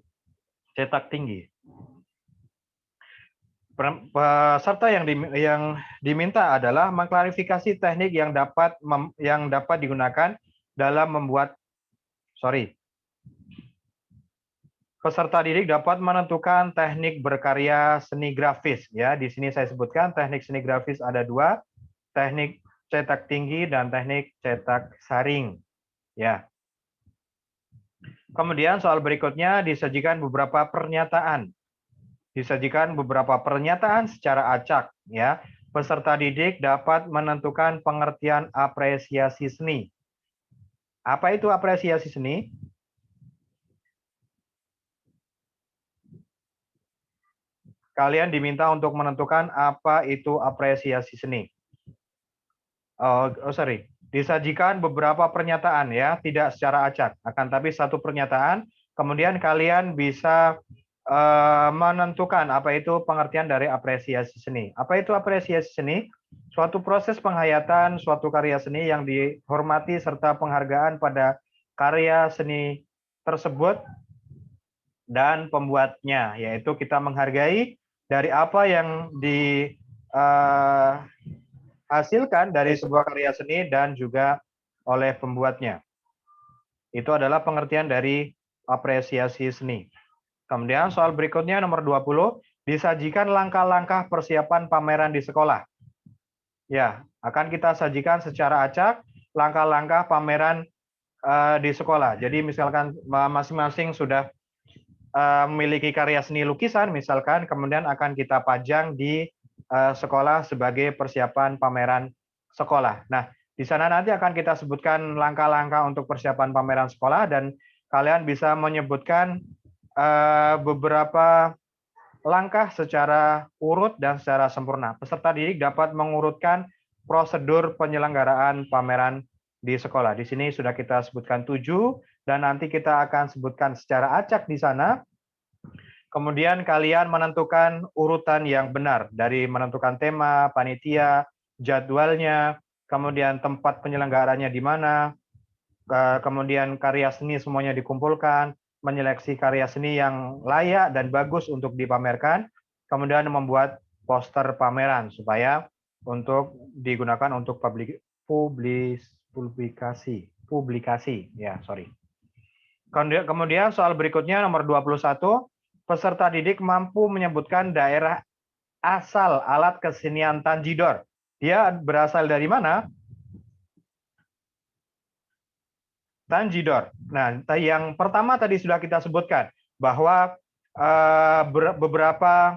A: cetak tinggi. Peserta yang diminta adalah mengklarifikasi teknik yang dapat digunakan dalam membuat peserta didik dapat menentukan teknik berkarya seni grafis. Ya, di sini saya sebutkan teknik seni grafis ada 2, teknik cetak tinggi dan teknik cetak saring. Ya. Kemudian soal berikutnya disajikan beberapa pernyataan. Disajikan beberapa pernyataan secara acak, ya. Peserta didik dapat menentukan pengertian apresiasi seni. Apa itu apresiasi seni? Kalian diminta untuk menentukan apa itu apresiasi seni. Disajikan beberapa pernyataan, ya, tidak secara acak, akan tapi satu pernyataan. Kemudian kalian bisa menentukan apa itu pengertian dari apresiasi seni. Apa itu apresiasi seni? Suatu proses penghayatan suatu karya seni yang dihormati serta penghargaan pada karya seni tersebut dan pembuatnya, yaitu kita menghargai dari apa yang dihasilkan dari sebuah karya seni dan juga oleh pembuatnya. Itu adalah pengertian dari apresiasi seni. Kemudian soal berikutnya nomor 20, disajikan langkah-langkah persiapan pameran di sekolah. Ya, akan kita sajikan secara acak langkah-langkah pameran di sekolah. Jadi misalkan masing-masing sudah memiliki karya seni lukisan, misalkan, kemudian akan kita pajang di sekolah sebagai persiapan pameran sekolah. Nah, di sana nanti akan kita sebutkan langkah-langkah untuk persiapan pameran sekolah dan kalian bisa menyebutkan beberapa langkah secara urut dan secara sempurna. Peserta didik dapat mengurutkan prosedur penyelenggaraan pameran di sekolah. Di sini sudah kita sebutkan 7 dan nanti kita akan sebutkan secara acak di sana. Kemudian kalian menentukan urutan yang benar dari menentukan tema, panitia, jadwalnya, kemudian tempat penyelenggaranya di mana, kemudian karya seni semuanya dikumpulkan, menyeleksi karya seni yang layak dan bagus untuk dipamerkan, kemudian membuat poster pameran supaya untuk digunakan untuk publikasi. Ya, sorry. Kemudian soal berikutnya nomor 21, peserta didik mampu menyebutkan daerah asal alat kesenian Tanjidor. Dia berasal dari mana? Tanjidor. Nah, yang pertama tadi sudah kita sebutkan bahwa beberapa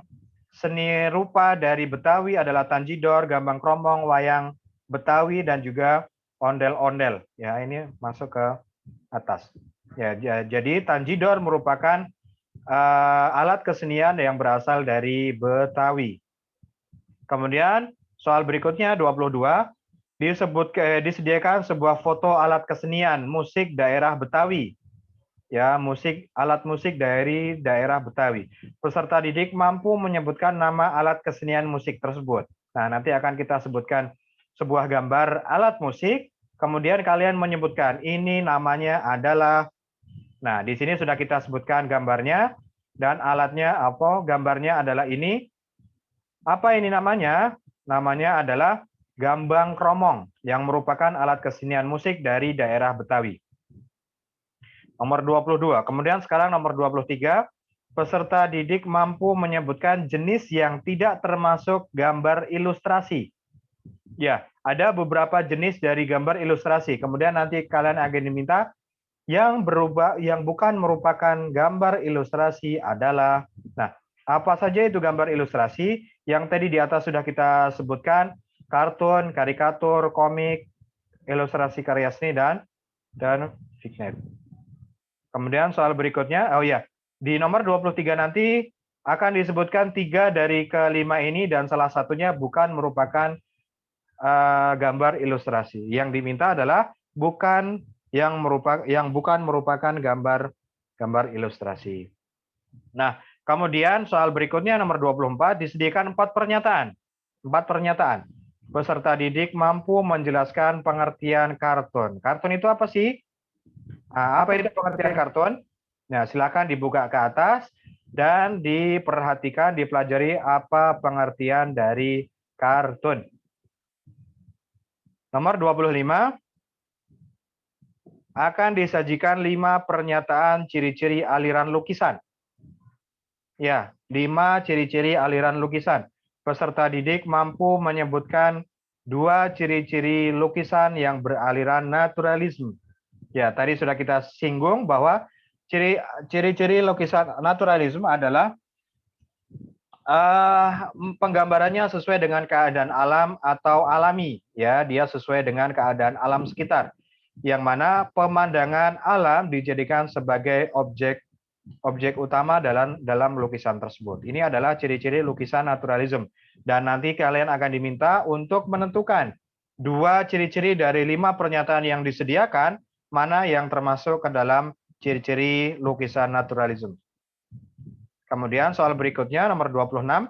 A: seni rupa dari Betawi adalah Tanjidor, Gambang Kromong, wayang Betawi, dan juga ondel-ondel. Ya, ini masuk ke atas. Ya, jadi Tanjidor merupakan alat kesenian yang berasal dari Betawi. Kemudian soal berikutnya 22. Disediakan sebuah foto alat kesenian musik daerah Betawi. Ya, alat musik dari daerah Betawi. Peserta didik mampu menyebutkan nama alat kesenian musik tersebut. Nah, nanti akan kita sebutkan sebuah gambar alat musik, kemudian kalian menyebutkan ini namanya adalah. Nah, di sini sudah kita sebutkan gambarnya dan alatnya apa? Gambarnya adalah ini. Apa ini namanya? Namanya adalah Gambang Kromong, yang merupakan alat kesenian musik dari daerah Betawi. Nomor 22. Kemudian sekarang nomor 23. Peserta didik mampu menyebutkan jenis yang tidak termasuk gambar ilustrasi. Ya, ada beberapa jenis dari gambar ilustrasi. Kemudian nanti kalian akan diminta yang bukan merupakan gambar ilustrasi adalah. Nah, apa saja itu gambar ilustrasi? Yang tadi di atas sudah kita sebutkan. Kartun, karikatur, komik, ilustrasi karya seni, dan vignette. Kemudian soal berikutnya, di nomor 23 nanti akan disebutkan 3 dari kelima ini dan salah satunya bukan merupakan gambar ilustrasi. Yang diminta adalah yang bukan merupakan gambar ilustrasi. Nah, kemudian soal berikutnya nomor 24 disediakan 4 pernyataan. 4 pernyataan. Peserta didik mampu menjelaskan pengertian kartun. Kartun itu apa sih? Nah, apa itu pengertian kartun? Nah, silakan dibuka ke atas dan diperhatikan, dipelajari apa pengertian dari kartun. Nomor 25 akan disajikan 5 pernyataan ciri-ciri aliran lukisan. Ya, 5 ciri-ciri aliran lukisan. Peserta didik mampu menyebutkan 2 ciri-ciri lukisan yang beraliran naturalisme. Ya, tadi sudah kita singgung bahwa ciri-ciri lukisan naturalisme adalah penggambarannya sesuai dengan keadaan alam atau alami. Ya, dia sesuai dengan keadaan alam sekitar. Yang mana pemandangan alam dijadikan sebagai objek utama dalam lukisan tersebut. Ini adalah ciri-ciri lukisan naturalisme. Dan nanti kalian akan diminta untuk menentukan 2 ciri-ciri dari 5 pernyataan yang disediakan, mana yang termasuk ke dalam ciri-ciri lukisan naturalisme. Kemudian soal berikutnya nomor 26.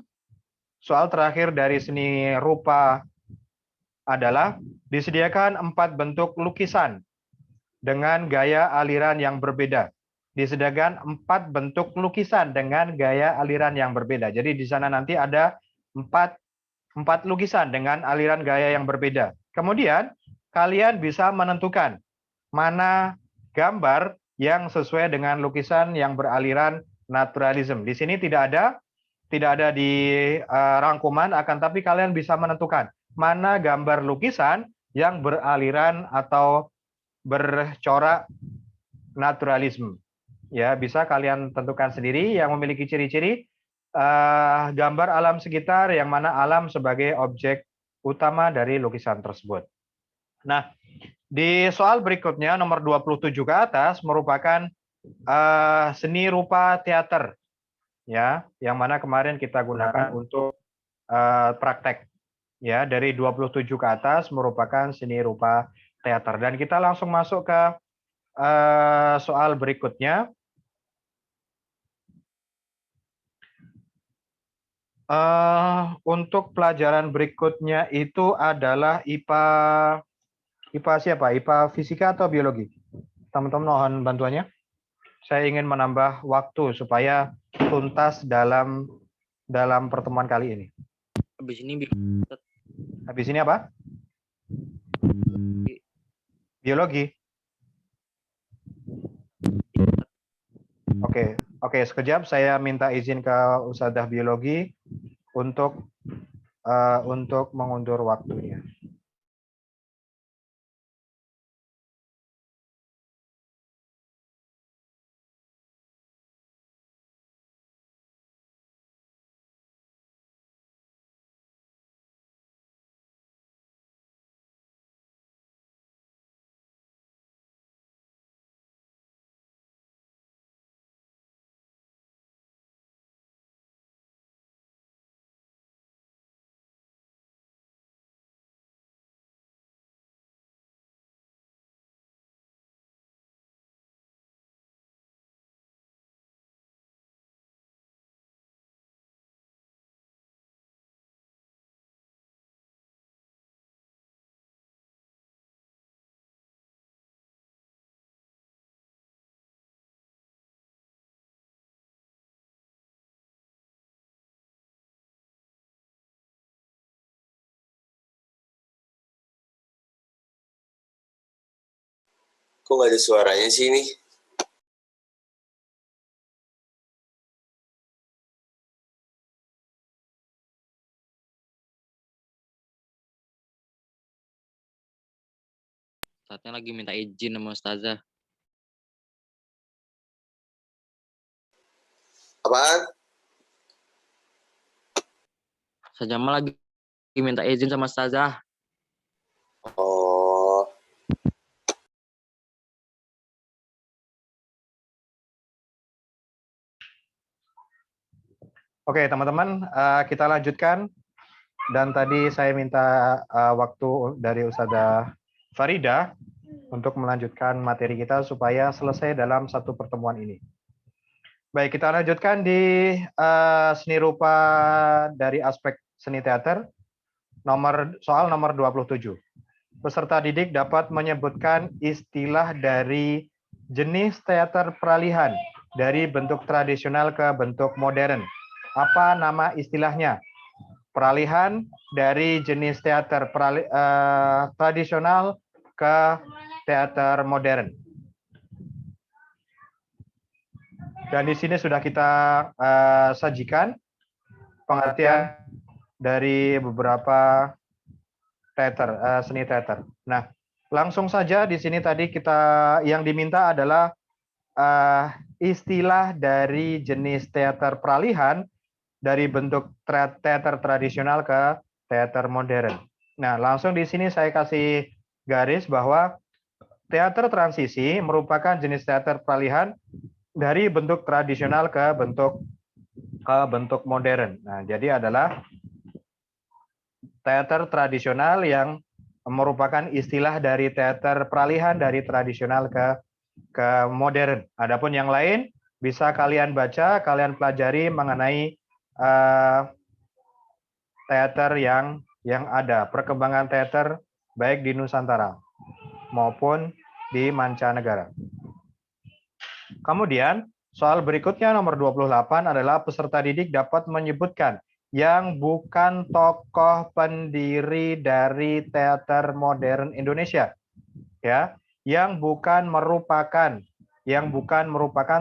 A: Soal terakhir dari seni rupa adalah disediakan 4 bentuk lukisan dengan gaya aliran yang berbeda. disediakan 4 bentuk lukisan dengan gaya aliran yang berbeda. Jadi di sana nanti ada 4 lukisan dengan aliran gaya yang berbeda. Kemudian kalian bisa menentukan mana gambar yang sesuai dengan lukisan yang beraliran naturalism. Di sini tidak ada di rangkuman, akan tapi kalian bisa menentukan mana gambar lukisan yang beraliran atau bercorak naturalisme. Ya, bisa kalian tentukan sendiri yang memiliki ciri-ciri gambar alam sekitar yang mana alam sebagai objek utama dari lukisan tersebut. Nah, di soal berikutnya nomor 27 ke atas merupakan seni rupa teater, ya, yang mana kemarin kita gunakan untuk praktek. Ya, dari 27 ke atas merupakan seni rupa teater. Dan kita langsung masuk ke soal berikutnya. Untuk pelajaran berikutnya itu adalah IPA siapa? IPA fisika atau biologi? Teman-teman mohon bantuannya. Saya ingin menambah waktu supaya tuntas dalam pertemuan kali ini. Habis ini apa? Biologi. Oke, sekejap saya minta izin ke Ustadzah biologi untuk mengundur waktunya.
B: Kok nggak ada suaranya sih ini?
C: Saatnya lagi minta izin sama Ustazah.
B: Apaan?
C: Sajama lagi minta izin sama Ustazah.
B: Oh.
A: Oke, teman-teman, kita lanjutkan. Dan tadi saya minta waktu dari Ustazah Farida untuk melanjutkan materi kita supaya selesai dalam satu pertemuan ini. Baik, kita lanjutkan di seni rupa dari aspek seni teater, soal nomor 27. Peserta didik dapat menyebutkan istilah dari jenis teater peralihan dari bentuk tradisional ke bentuk modern. Apa nama istilahnya? Peralihan dari jenis teater tradisional ke teater modern. Dan di sini sudah kita sajikan pengertian dari beberapa teater, seni teater. Nah, langsung saja di sini tadi yang diminta adalah istilah dari jenis teater peralihan dari bentuk teater tradisional ke teater modern. Nah, langsung di sini saya kasih garis bahwa teater transisi merupakan jenis teater peralihan dari bentuk tradisional ke bentuk modern. Nah, jadi adalah teater tradisional yang merupakan istilah dari teater peralihan dari tradisional ke modern. Adapun yang lain bisa kalian baca, kalian pelajari mengenai teater yang ada, perkembangan teater baik di Nusantara maupun di mancanegara. Kemudian, soal berikutnya nomor 28 adalah peserta didik dapat menyebutkan yang bukan tokoh pendiri dari teater modern Indonesia. Ya, yang bukan merupakan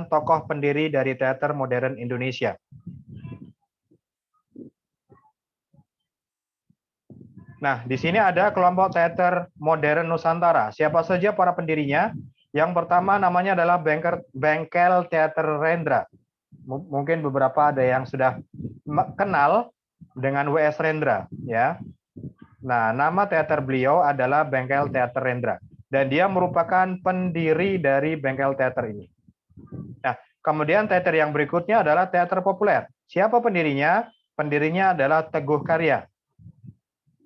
A: tokoh pendiri dari teater modern Indonesia. Nah, di sini ada kelompok teater modern Nusantara. Siapa saja para pendirinya? Yang pertama namanya adalah Bengkel Teater Rendra. Mungkin beberapa ada yang sudah kenal dengan W.S. Rendra, ya. Nah, nama teater beliau adalah Bengkel Teater Rendra. Dan dia merupakan pendiri dari Bengkel Teater ini. Nah, kemudian teater yang berikutnya adalah teater populer. Siapa pendirinya? Pendirinya adalah Teguh Karya.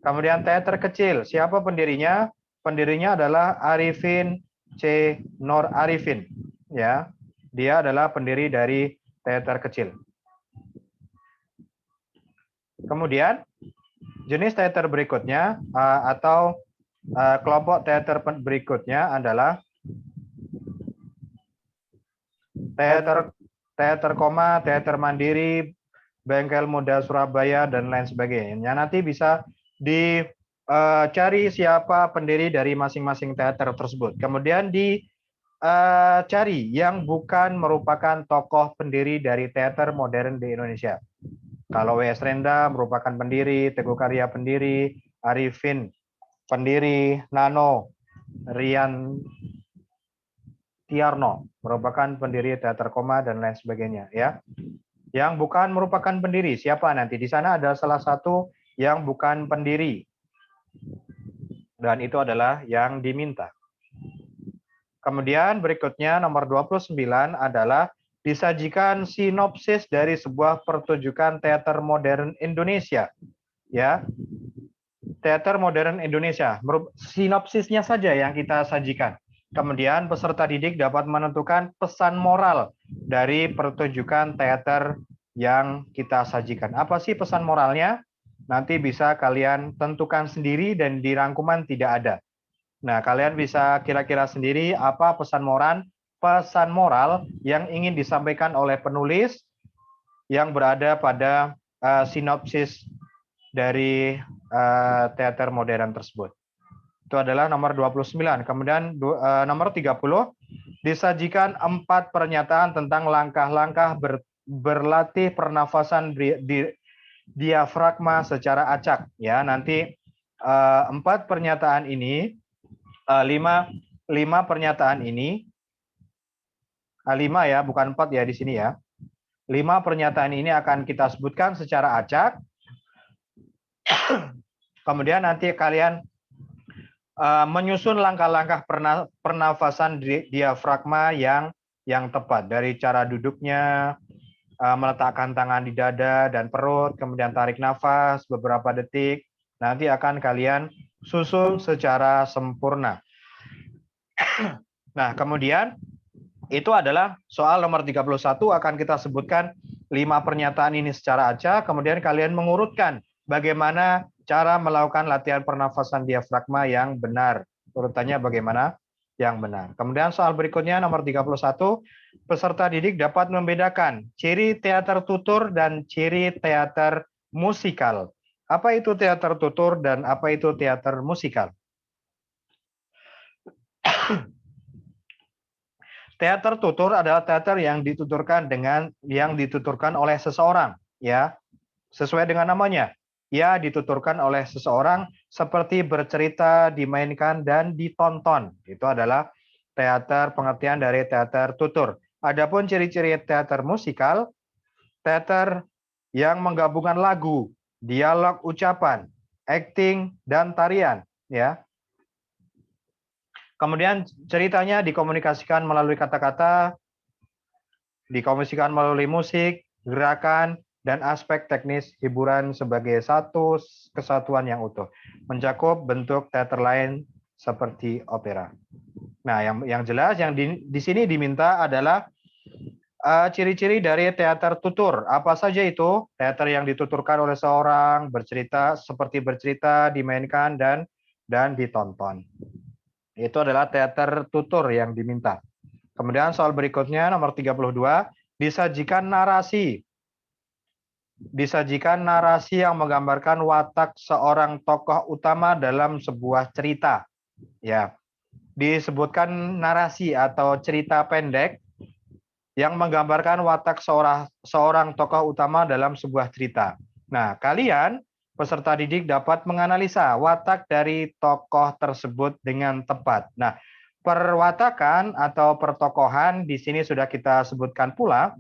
A: Kemudian teater kecil, siapa pendirinya? Pendirinya adalah Arifin C. Nur Arifin. Ya, dia adalah pendiri dari teater kecil. Kemudian jenis teater berikutnya atau kelompok teater berikutnya adalah teater koma, teater mandiri, Bengkel Muda Surabaya, dan lain sebagainya. Nanti bisa dicari siapa pendiri dari masing-masing teater tersebut. Kemudian dicari yang bukan merupakan tokoh pendiri dari teater modern di Indonesia. Kalau W.S. Rendra merupakan pendiri, Teguh Karya pendiri, Arifin pendiri, Nano, Rian Tiarno merupakan pendiri teater koma dan lain sebagainya, ya. Yang bukan merupakan pendiri, siapa nanti? Di sana ada salah satu yang bukan pendiri. Dan itu adalah yang diminta. Kemudian berikutnya nomor 29 adalah disajikan sinopsis dari sebuah pertunjukan teater modern Indonesia. Ya. Teater modern Indonesia. Sinopsisnya saja yang kita sajikan. Kemudian peserta didik dapat menentukan pesan moral dari pertunjukan teater yang kita sajikan. Apa sih pesan moralnya? Nanti bisa kalian tentukan sendiri dan di rangkuman tidak ada. Nah, kalian bisa kira-kira sendiri apa pesan moral yang ingin disampaikan oleh penulis yang berada pada sinopsis dari teater modern tersebut. Itu adalah nomor 29. Kemudian nomor 30, disajikan 4 pernyataan tentang langkah-langkah berlatih pernafasan diafragma secara acak. Ya, nanti 4 pernyataan ini, 5 pernyataan ini, 5 ya, bukan 4 ya di sini ya. 5 pernyataan ini akan kita sebutkan secara acak. Kemudian nanti kalian menyusun langkah-langkah pernafasan diafragma yang tepat, dari cara duduknya, meletakkan tangan di dada dan perut, kemudian tarik nafas beberapa detik. Nanti akan kalian susun secara sempurna. Nah, kemudian itu adalah soal nomor 31, akan kita sebutkan 5 pernyataan ini secara acak, kemudian kalian mengurutkan bagaimana cara melakukan latihan pernafasan diafragma yang benar. Urutannya bagaimana yang benar. Kemudian soal berikutnya nomor 31, peserta didik dapat membedakan ciri teater tutur dan ciri teater musikal. Apa itu teater tutur dan apa itu teater musikal? Teater tutur adalah teater yang dituturkan oleh seseorang, ya. Sesuai dengan namanya. Ya, dituturkan oleh seseorang seperti bercerita, dimainkan dan ditonton. Itu adalah teater, pengertian dari teater tutur. Adapun ciri-ciri teater musikal, teater yang menggabungkan lagu, dialog ucapan, acting dan tarian, ya. Kemudian ceritanya dikomunikasikan melalui kata-kata, dikomunikasikan melalui musik, gerakan, dan aspek teknis hiburan sebagai satu kesatuan yang utuh. Mencakup bentuk teater lain seperti opera. Nah, yang jelas yang di sini diminta adalah ciri-ciri dari teater tutur. Apa saja itu? Teater yang dituturkan oleh seorang, seperti bercerita, dimainkan, dan ditonton. Itu adalah teater tutur yang diminta. Kemudian soal berikutnya nomor 32, disajikan narasi. Disajikan narasi yang menggambarkan watak seorang tokoh utama dalam sebuah cerita. Ya, disebutkan narasi atau cerita pendek yang menggambarkan watak seorang tokoh utama dalam sebuah cerita. Nah, kalian peserta didik dapat menganalisa watak dari tokoh tersebut dengan tepat. Nah, perwatakan atau pertokohan di sini sudah kita sebutkan pula.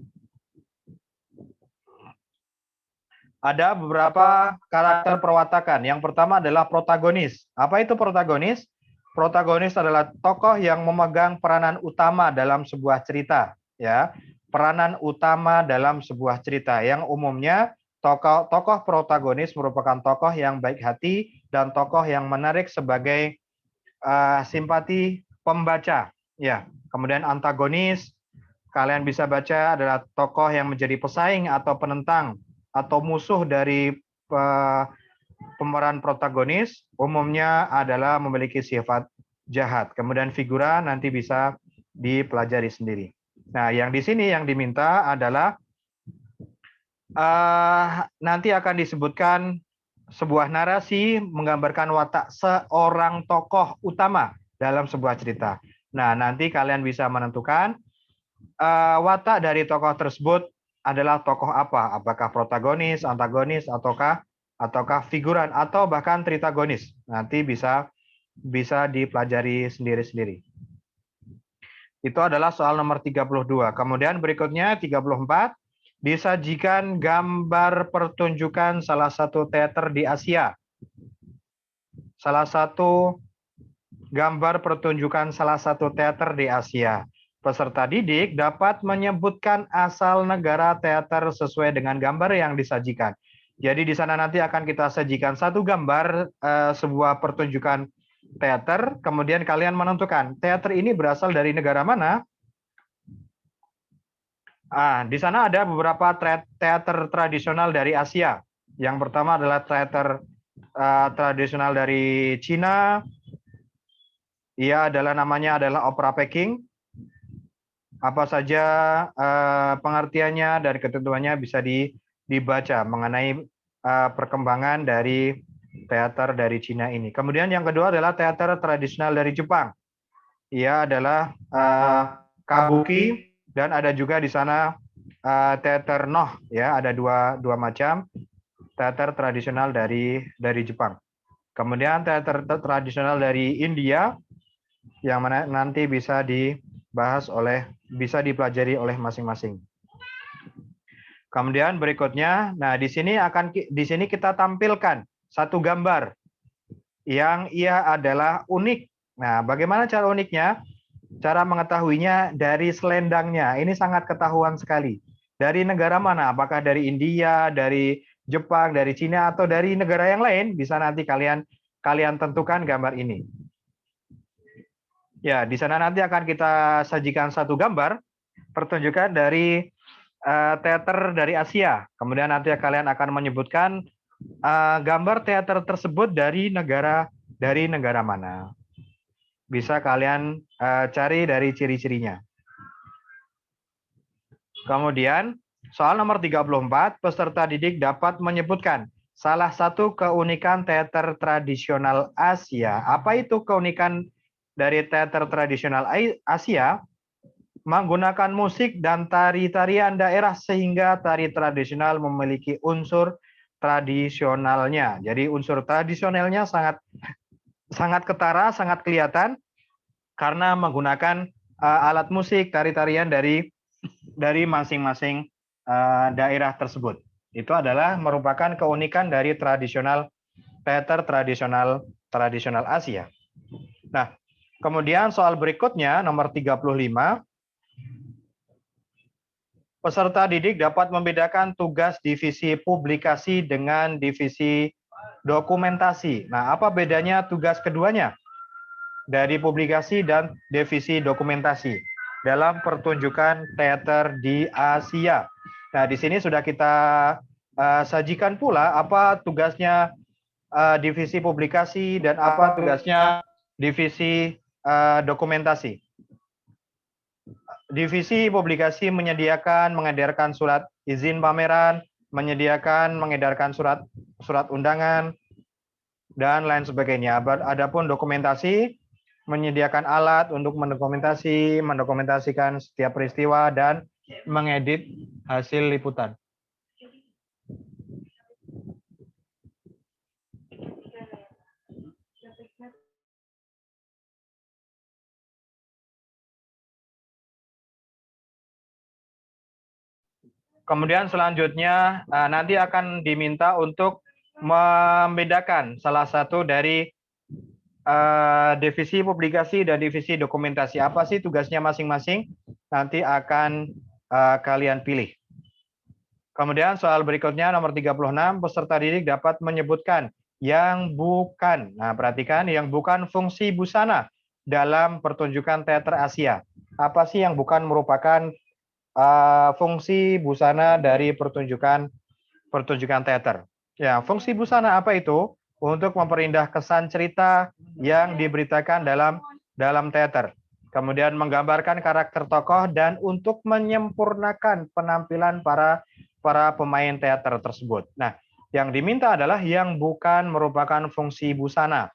A: Ada beberapa karakter perwatakan. Yang pertama adalah protagonis. Apa itu protagonis? Protagonis adalah tokoh yang memegang peranan utama dalam sebuah cerita, ya. Peranan utama dalam sebuah cerita yang umumnya tokoh protagonis merupakan tokoh yang baik hati dan tokoh yang menarik sebagai simpati pembaca, ya. Kemudian antagonis, kalian bisa baca adalah tokoh yang menjadi pesaing atau penentang atau musuh dari pemeran protagonis, umumnya adalah memiliki sifat jahat. Kemudian figura nanti bisa dipelajari sendiri. Nah, yang di sini yang diminta adalah nanti akan disebutkan sebuah narasi menggambarkan watak seorang tokoh utama dalam sebuah cerita. Nah, nanti kalian bisa menentukan watak dari tokoh tersebut adalah tokoh apa? Apakah protagonis, antagonis, ataukah figuran, atau bahkan tritagonis? Nanti bisa dipelajari sendiri-sendiri. Itu adalah soal nomor 32. Kemudian berikutnya 34, disajikan gambar pertunjukan salah satu teater di Asia. Salah satu gambar pertunjukan salah satu teater di Asia. Peserta didik dapat menyebutkan asal negara teater sesuai dengan gambar yang disajikan. Jadi di sana nanti akan kita sajikan satu gambar sebuah pertunjukan teater, kemudian kalian menentukan teater ini berasal dari negara mana. Di sana ada beberapa teater tradisional dari Asia. Yang pertama adalah teater tradisional dari Cina. Ia namanya adalah opera Peking. Apa saja pengertiannya dan ketentuannya bisa dibaca mengenai perkembangan dari teater dari Cina ini. Kemudian yang kedua adalah teater tradisional dari Jepang. Ia adalah kabuki dan ada juga di sana teater Noh, ya, ada dua macam teater tradisional dari Jepang. Kemudian teater tradisional dari India yang mana nanti bisa dipelajari oleh masing-masing. Kemudian berikutnya, nah di sini kita tampilkan satu gambar yang ia adalah unik. Nah, bagaimana cara uniknya? Cara mengetahuinya dari selendangnya. Ini sangat ketahuan sekali. Dari negara mana? Apakah dari India, dari Jepang, dari Cina, atau dari negara yang lain? Bisa nanti kalian tentukan gambar ini. Ya, di sana nanti akan kita sajikan satu gambar pertunjukan dari teater dari Asia. Kemudian nanti kalian akan menyebutkan gambar teater tersebut dari negara mana. Bisa kalian cari dari ciri-cirinya. Kemudian soal nomor 34, peserta didik dapat menyebutkan salah satu keunikan teater tradisional Asia. Apa itu keunikan dari teater tradisional Asia? Menggunakan musik dan tari-tarian daerah sehingga tari tradisional memiliki unsur tradisionalnya. Jadi unsur tradisionalnya sangat ketara, sangat kelihatan karena menggunakan alat musik, tari-tarian dari masing-masing daerah tersebut. Itu adalah merupakan keunikan dari teater tradisional Asia. Nah, kemudian soal berikutnya nomor 35. Peserta didik dapat membedakan tugas divisi publikasi dengan divisi dokumentasi. Nah, apa bedanya tugas keduanya? Dari publikasi dan divisi dokumentasi dalam pertunjukan teater di Asia. Nah, di sini sudah kita sajikan pula apa tugasnya divisi publikasi dan apa tugasnya divisi dokumentasi. Divisi publikasi menyediakan, mengedarkan surat izin pameran, mengedarkan surat undangan, dan lain sebagainya. Adapun dokumentasi, menyediakan alat untuk mendokumentasikan setiap peristiwa dan mengedit hasil liputan. Kemudian selanjutnya nanti akan diminta untuk membedakan salah satu dari divisi publikasi dan divisi dokumentasi. Apa sih tugasnya masing-masing? Nanti akan kalian pilih. Kemudian soal berikutnya nomor 36, peserta didik dapat menyebutkan yang bukan. Nah, perhatikan yang bukan fungsi busana dalam pertunjukan teater Asia. Apa sih yang bukan merupakan fungsi busana dari pertunjukan teater? Ya, fungsi busana apa itu? Untuk memperindah kesan cerita yang diberitakan dalam teater. Kemudian menggambarkan karakter tokoh dan untuk menyempurnakan penampilan para pemain teater tersebut. Nah, yang diminta adalah yang bukan merupakan fungsi busana.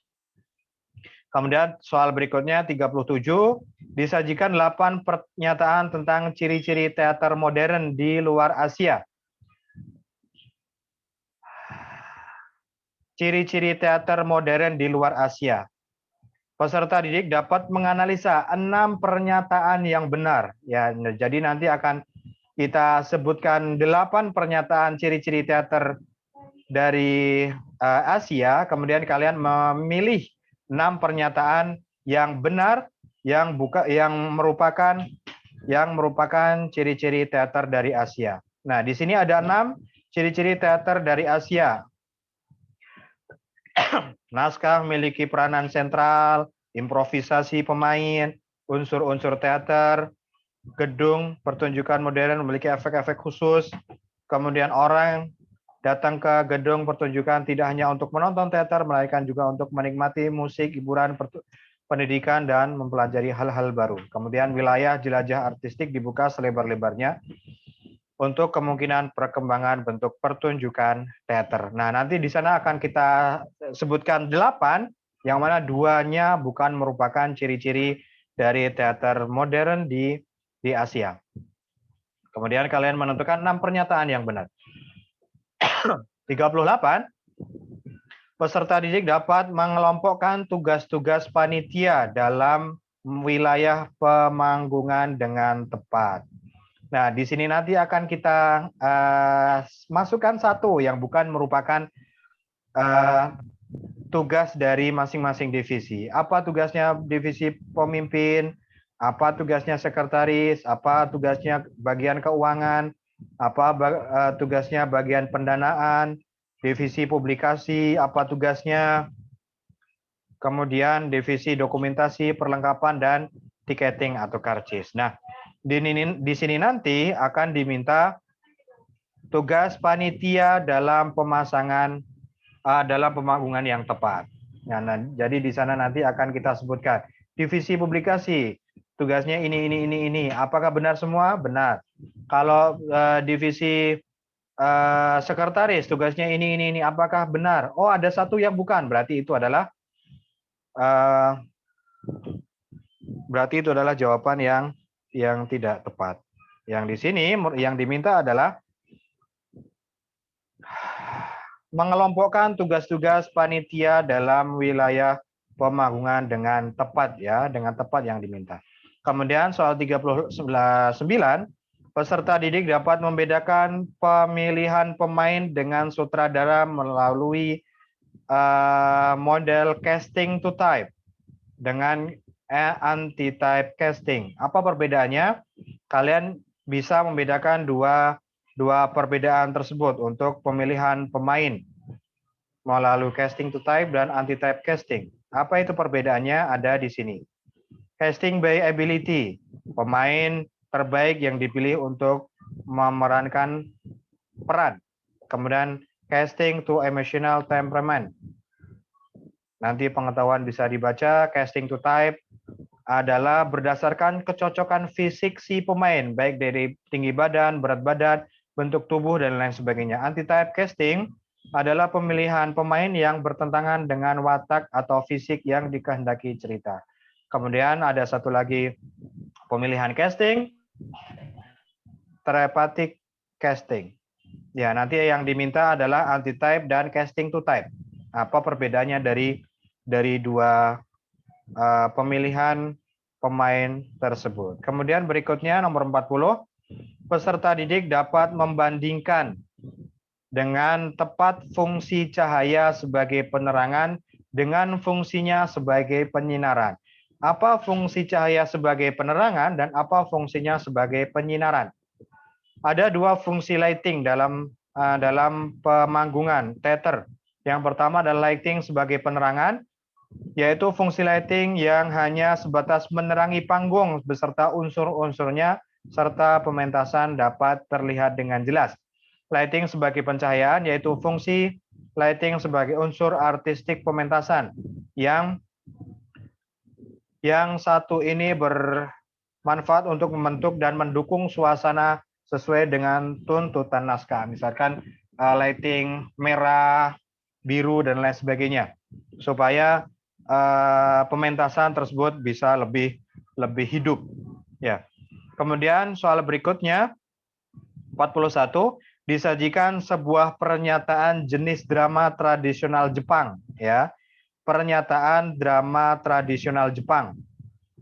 A: Kemudian soal berikutnya 37, disajikan 8 pernyataan tentang ciri-ciri teater modern di luar Asia. Ciri-ciri teater modern di luar Asia. Peserta didik dapat menganalisa 6 pernyataan yang benar. Ya, jadi nanti akan kita sebutkan 8 pernyataan ciri-ciri teater dari Asia, kemudian kalian memilih 6 pernyataan yang benar yang merupakan ciri-ciri teater dari Asia. Nah, di sini ada 6 ciri-ciri teater dari Asia. Naskah memiliki peranan sentral, improvisasi pemain, unsur-unsur teater, gedung pertunjukan modern memiliki efek-efek khusus, kemudian orang datang ke gedung pertunjukan tidak hanya untuk menonton teater, melainkan juga untuk menikmati musik, hiburan, pendidikan, dan mempelajari hal-hal baru. Kemudian wilayah jelajah artistik dibuka selebar-lebarnya untuk kemungkinan perkembangan bentuk pertunjukan teater. Nah, nanti di sana akan kita sebutkan 8, yang mana 2-nya bukan merupakan ciri-ciri dari teater modern di Asia. Kemudian kalian menentukan 6 pernyataan yang benar. 38, peserta didik dapat mengelompokkan tugas-tugas panitia dalam wilayah pemanggungan dengan tepat. Nah, di sini nanti akan kita masukkan 1 yang bukan merupakan tugas dari masing-masing divisi. Apa tugasnya divisi pemimpin, apa tugasnya sekretaris, apa tugasnya bagian keuangan, apa tugasnya bagian pendanaan, divisi publikasi, apa tugasnya, kemudian divisi dokumentasi, perlengkapan, dan tiketing atau karcis. Nah, di sini nanti akan diminta tugas panitia dalam pemasangan, dalam pemanggungan yang tepat. Nah, jadi di sana nanti akan kita sebutkan divisi publikasi, tugasnya ini. Apakah benar semua? Benar. Kalau divisi sekretaris, tugasnya ini. Apakah benar? Oh, ada 1 yang bukan. Berarti itu adalah jawaban yang tidak tepat. Yang di sini yang diminta adalah mengelompokkan tugas-tugas panitia dalam wilayah pemanggungan dengan tepat, ya, dengan tepat yang diminta. Kemudian soal 39, peserta didik dapat membedakan pemilihan pemain dengan sutradara melalui model casting to type dengan anti-type casting. Apa perbedaannya? Kalian bisa membedakan dua perbedaan tersebut untuk pemilihan pemain melalui casting to type dan anti-type casting. Apa itu perbedaannya? Ada di sini. Casting by ability, pemain terbaik yang dipilih untuk memerankan peran. Kemudian casting to emotional temperament. Nanti pengetahuan bisa dibaca, casting to type, adalah berdasarkan kecocokan fisik si pemain, baik dari tinggi badan, berat badan, bentuk tubuh, dan lain sebagainya. Anti-type casting adalah pemilihan pemain yang bertentangan dengan watak atau fisik yang dikehendaki cerita. Kemudian ada satu lagi pemilihan casting, therapeutic casting. Ya, nanti yang diminta adalah anti-type dan casting to type. Apa perbedaannya dari dua pemilihan pemain tersebut. Kemudian berikutnya nomor 40, peserta didik dapat membandingkan dengan tepat fungsi cahaya sebagai penerangan dengan fungsinya sebagai penyinaran. Apa fungsi cahaya sebagai penerangan dan apa fungsinya sebagai penyinaran? Ada dua fungsi lighting dalam pemanggungan teater. Yang pertama adalah lighting sebagai penerangan, yaitu fungsi lighting yang hanya sebatas menerangi panggung beserta unsur-unsurnya serta pementasan dapat terlihat dengan jelas. Lighting sebagai pencahayaan yaitu fungsi lighting sebagai unsur artistik pementasan yang satu ini bermanfaat untuk membentuk dan mendukung suasana sesuai dengan tuntutan naskah. Misalkan lighting merah, biru, dan lain sebagainya. Supaya pementasan tersebut bisa lebih hidup. Ya. Kemudian soal berikutnya, 41, disajikan sebuah pernyataan jenis drama tradisional Jepang. Ya. Pernyataan drama tradisional Jepang.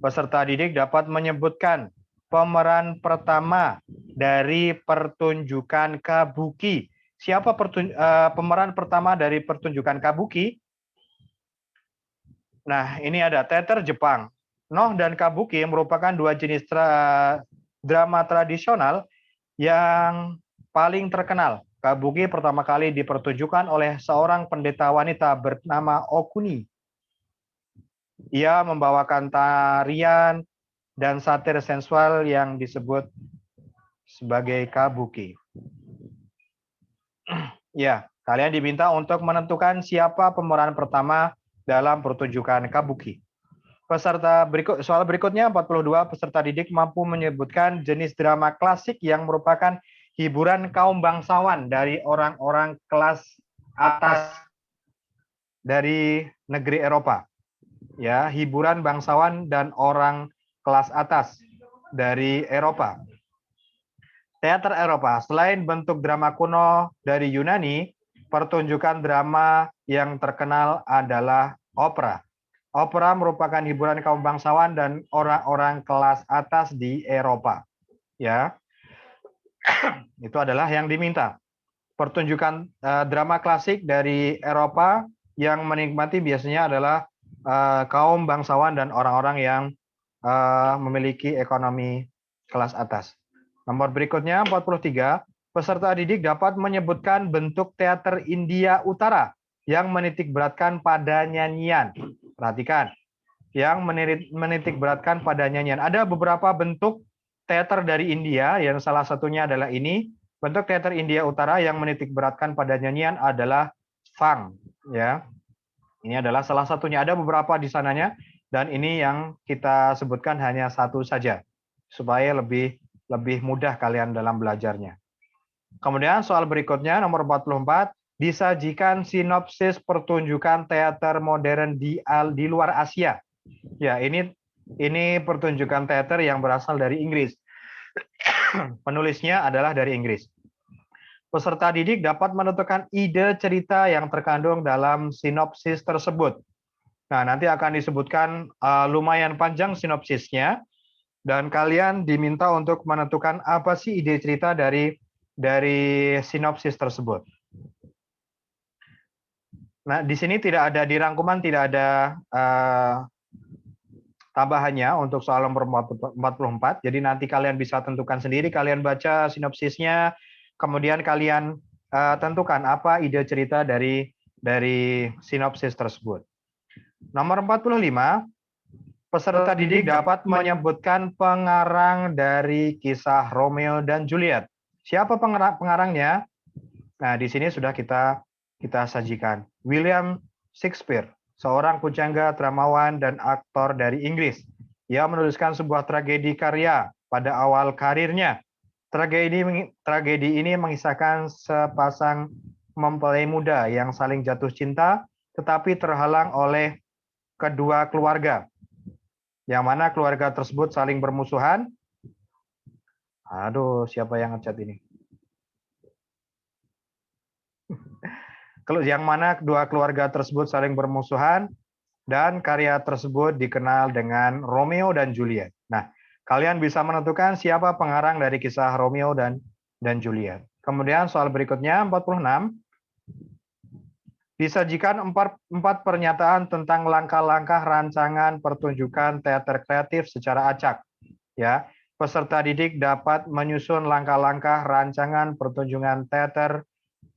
A: Peserta didik dapat menyebutkan pemeran pertama dari pertunjukan kabuki. Siapa pemeran pertama dari pertunjukan kabuki? Nah, ini ada teater Jepang. Noh dan kabuki merupakan dua jenis drama tradisional yang paling terkenal. Kabuki pertama kali dipertunjukkan oleh seorang pendeta wanita bernama Okuni. Ia membawakan tarian dan satir sensual yang disebut sebagai kabuki. Ya, kalian diminta untuk menentukan siapa pemeran pertama dalam pertunjukan kabuki. Soal berikutnya 42, peserta didik mampu menyebutkan jenis drama klasik yang merupakan hiburan kaum bangsawan dari orang-orang kelas atas dari negeri Eropa. Ya, hiburan bangsawan dan orang kelas atas dari Eropa. Teater Eropa, selain bentuk drama kuno dari Yunani, pertunjukan drama yang terkenal adalah opera. Opera merupakan hiburan kaum bangsawan dan orang-orang kelas atas di Eropa. Ya, itu adalah yang diminta. Pertunjukan drama klasik dari Eropa yang menikmati biasanya adalah kaum bangsawan dan orang-orang yang memiliki ekonomi kelas atas. Nomor berikutnya 43, peserta didik dapat menyebutkan bentuk teater India Utara yang menitikberatkan pada nyanyian. Perhatikan, yang menitikberatkan pada nyanyian. Ada beberapa bentuk teater dari India, yang salah satunya adalah ini. Bentuk teater India Utara yang menitikberatkan pada nyanyian adalah Fang. Ya, ini adalah salah satunya. Ada beberapa di sananya, dan ini yang kita sebutkan hanya satu saja, supaya lebih mudah kalian dalam belajarnya. Kemudian soal berikutnya nomor 44, disajikan sinopsis pertunjukan teater modern di luar Asia. Ya, ini pertunjukan teater yang berasal dari Inggris. Penulisnya adalah dari Inggris. Peserta didik dapat menentukan ide cerita yang terkandung dalam sinopsis tersebut. Nah, nanti akan disebutkan lumayan panjang sinopsisnya. Dan kalian diminta untuk menentukan apa sih ide cerita dari sinopsis tersebut. Nah, di sini tidak ada di rangkuman, tidak ada tambahannya untuk soal nomor 44. Jadi nanti kalian bisa tentukan sendiri, kalian baca sinopsisnya, kemudian kalian tentukan apa ide cerita dari sinopsis tersebut. Nomor 45. Peserta didik dapat menyebutkan pengarang dari kisah Romeo dan Juliet. Siapa pengarangnya? Nah, di sini sudah kita sajikan. William Shakespeare, seorang pujangga, dramawan, dan aktor dari Inggris. Ia menuliskan sebuah tragedi karya pada awal karirnya. Tragedi ini mengisahkan sepasang mempelai muda yang saling jatuh cinta, tetapi terhalang oleh kedua keluarga, yang mana keluarga tersebut saling bermusuhan. Aduh, siapa yang ngecat ini? Yang mana kedua keluarga tersebut saling bermusuhan, dan karya tersebut dikenal dengan Romeo dan Juliet. Nah, kalian bisa menentukan siapa pengarang dari kisah Romeo dan Juliet. Kemudian soal berikutnya, 46. Disajikan empat pernyataan tentang langkah-langkah rancangan pertunjukan teater kreatif secara acak. Ya, peserta didik dapat menyusun langkah-langkah rancangan pertunjukan teater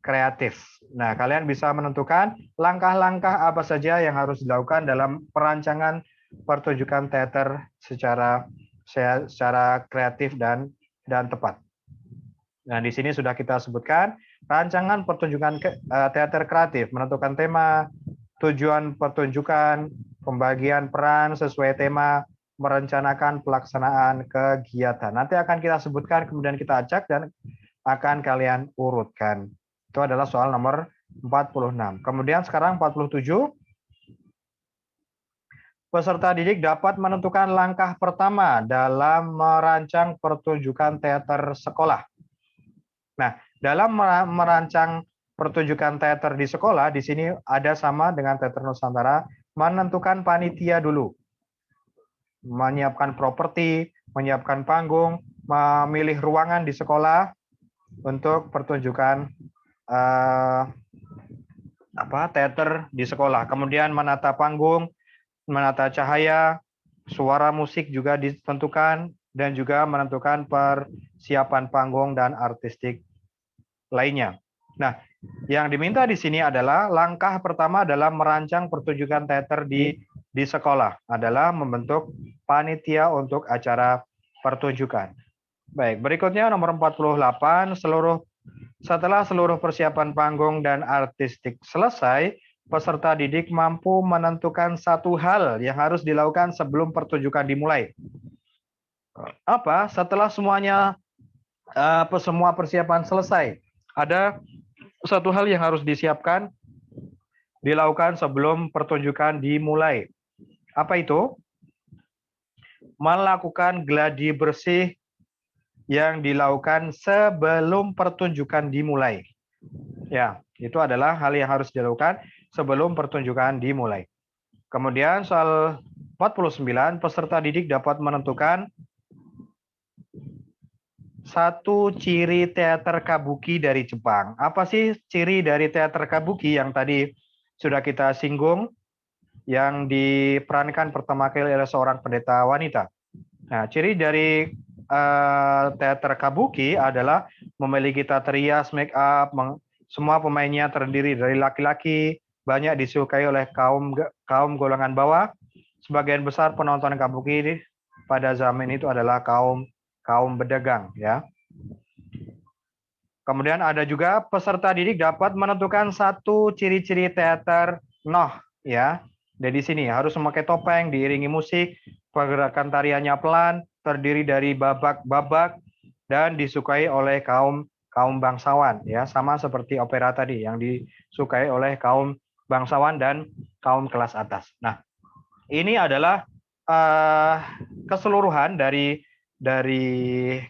A: kreatif. Nah, kalian bisa menentukan langkah-langkah apa saja yang harus dilakukan dalam perancangan pertunjukan teater secara kreatif dan tepat. Nah, di sini sudah kita sebutkan rancangan pertunjukan teater kreatif, menentukan tema, tujuan pertunjukan, pembagian peran sesuai tema, merencanakan pelaksanaan kegiatan. Nanti akan kita sebutkan, kemudian kita acak dan akan kalian urutkan. Itu adalah soal nomor 46. Kemudian sekarang 47. Peserta didik dapat menentukan langkah pertama dalam merancang pertunjukan teater sekolah. Nah, dalam merancang pertunjukan teater di sekolah, di sini ada sama dengan teater Nusantara, menentukan panitia dulu. Menyiapkan properti, menyiapkan panggung, memilih ruangan di sekolah untuk pertunjukan teater di sekolah. Kemudian menata panggung, menata cahaya, suara musik juga ditentukan, dan juga menentukan persiapan panggung dan artistik lainnya. Nah, yang diminta di sini adalah langkah pertama dalam merancang pertunjukan teater di sekolah adalah membentuk panitia untuk acara pertunjukan. Baik, berikutnya nomor 48, setelah seluruh persiapan panggung dan artistik selesai, peserta didik mampu menentukan satu hal yang harus dilakukan sebelum pertunjukan dimulai. Apa? Setelah semua persiapan selesai, ada satu hal yang harus disiapkan, dilakukan sebelum pertunjukan dimulai. Apa itu? Melakukan gladi bersih yang dilakukan sebelum pertunjukan dimulai. Ya, itu adalah hal yang harus dilakukan sebelum pertunjukan dimulai. Kemudian soal 49, peserta didik dapat menentukan satu ciri teater kabuki dari Jepang. Apa sih ciri dari teater kabuki yang tadi sudah kita singgung, yang diperankan pertama kali oleh seorang pendeta wanita? Nah, ciri dari teater kabuki adalah memiliki tata rias, make up, semua pemainnya terdiri dari laki-laki, banyak disukai oleh kaum golongan bawah. Sebagian besar penonton kabuki pada zaman itu adalah kaum pedagang, ya. Kemudian ada juga peserta didik dapat menentukan satu ciri-ciri teater noh, ya. Dari sini harus memakai topeng, diiringi musik, pergerakan tariannya pelan, terdiri dari babak-babak, dan disukai oleh kaum bangsawan, ya, sama seperti opera tadi yang disukai oleh kaum bangsawan dan kaum kelas atas. Nah, ini adalah keseluruhan dari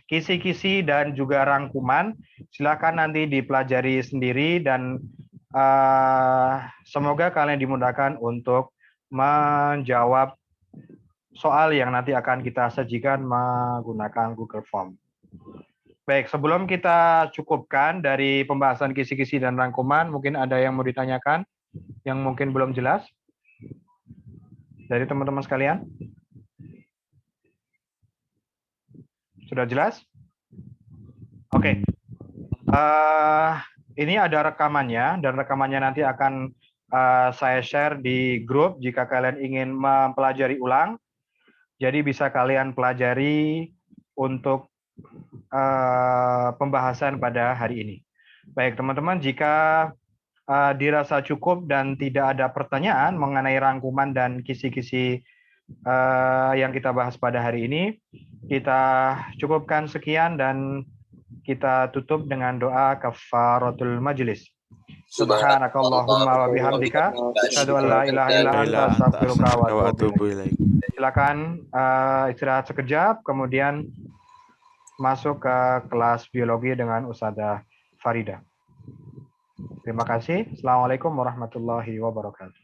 A: kisi-kisi dan juga rangkuman. Silakan nanti dipelajari sendiri dan semoga kalian dimudahkan untuk menjawab soal yang nanti akan kita sajikan menggunakan Google Form. Baik, sebelum kita cukupkan dari pembahasan kisi-kisi dan rangkuman, mungkin ada yang mau ditanyakan yang mungkin belum jelas dari teman-teman sekalian? Sudah jelas? Oke. Ini ada rekamannya, dan rekamannya nanti akan saya share di grup jika kalian ingin mempelajari ulang. Jadi bisa kalian pelajari untuk pembahasan pada hari ini. Baik, teman-teman, jika dirasa cukup dan tidak ada pertanyaan mengenai rangkuman dan kisi-kisi yang kita bahas pada hari ini. Kita cukupkan sekian dan kita tutup dengan doa kafaratul majlis. Subhanakallahumma wa bihamdika asyhadu an la ilaha illa anta astaghfiruka wa atubu ilaik. Silakan istirahat sekejap, kemudian masuk ke kelas biologi dengan Ustadzah Farida. Terima kasih. Assalamualaikum warahmatullahi wabarakatuh.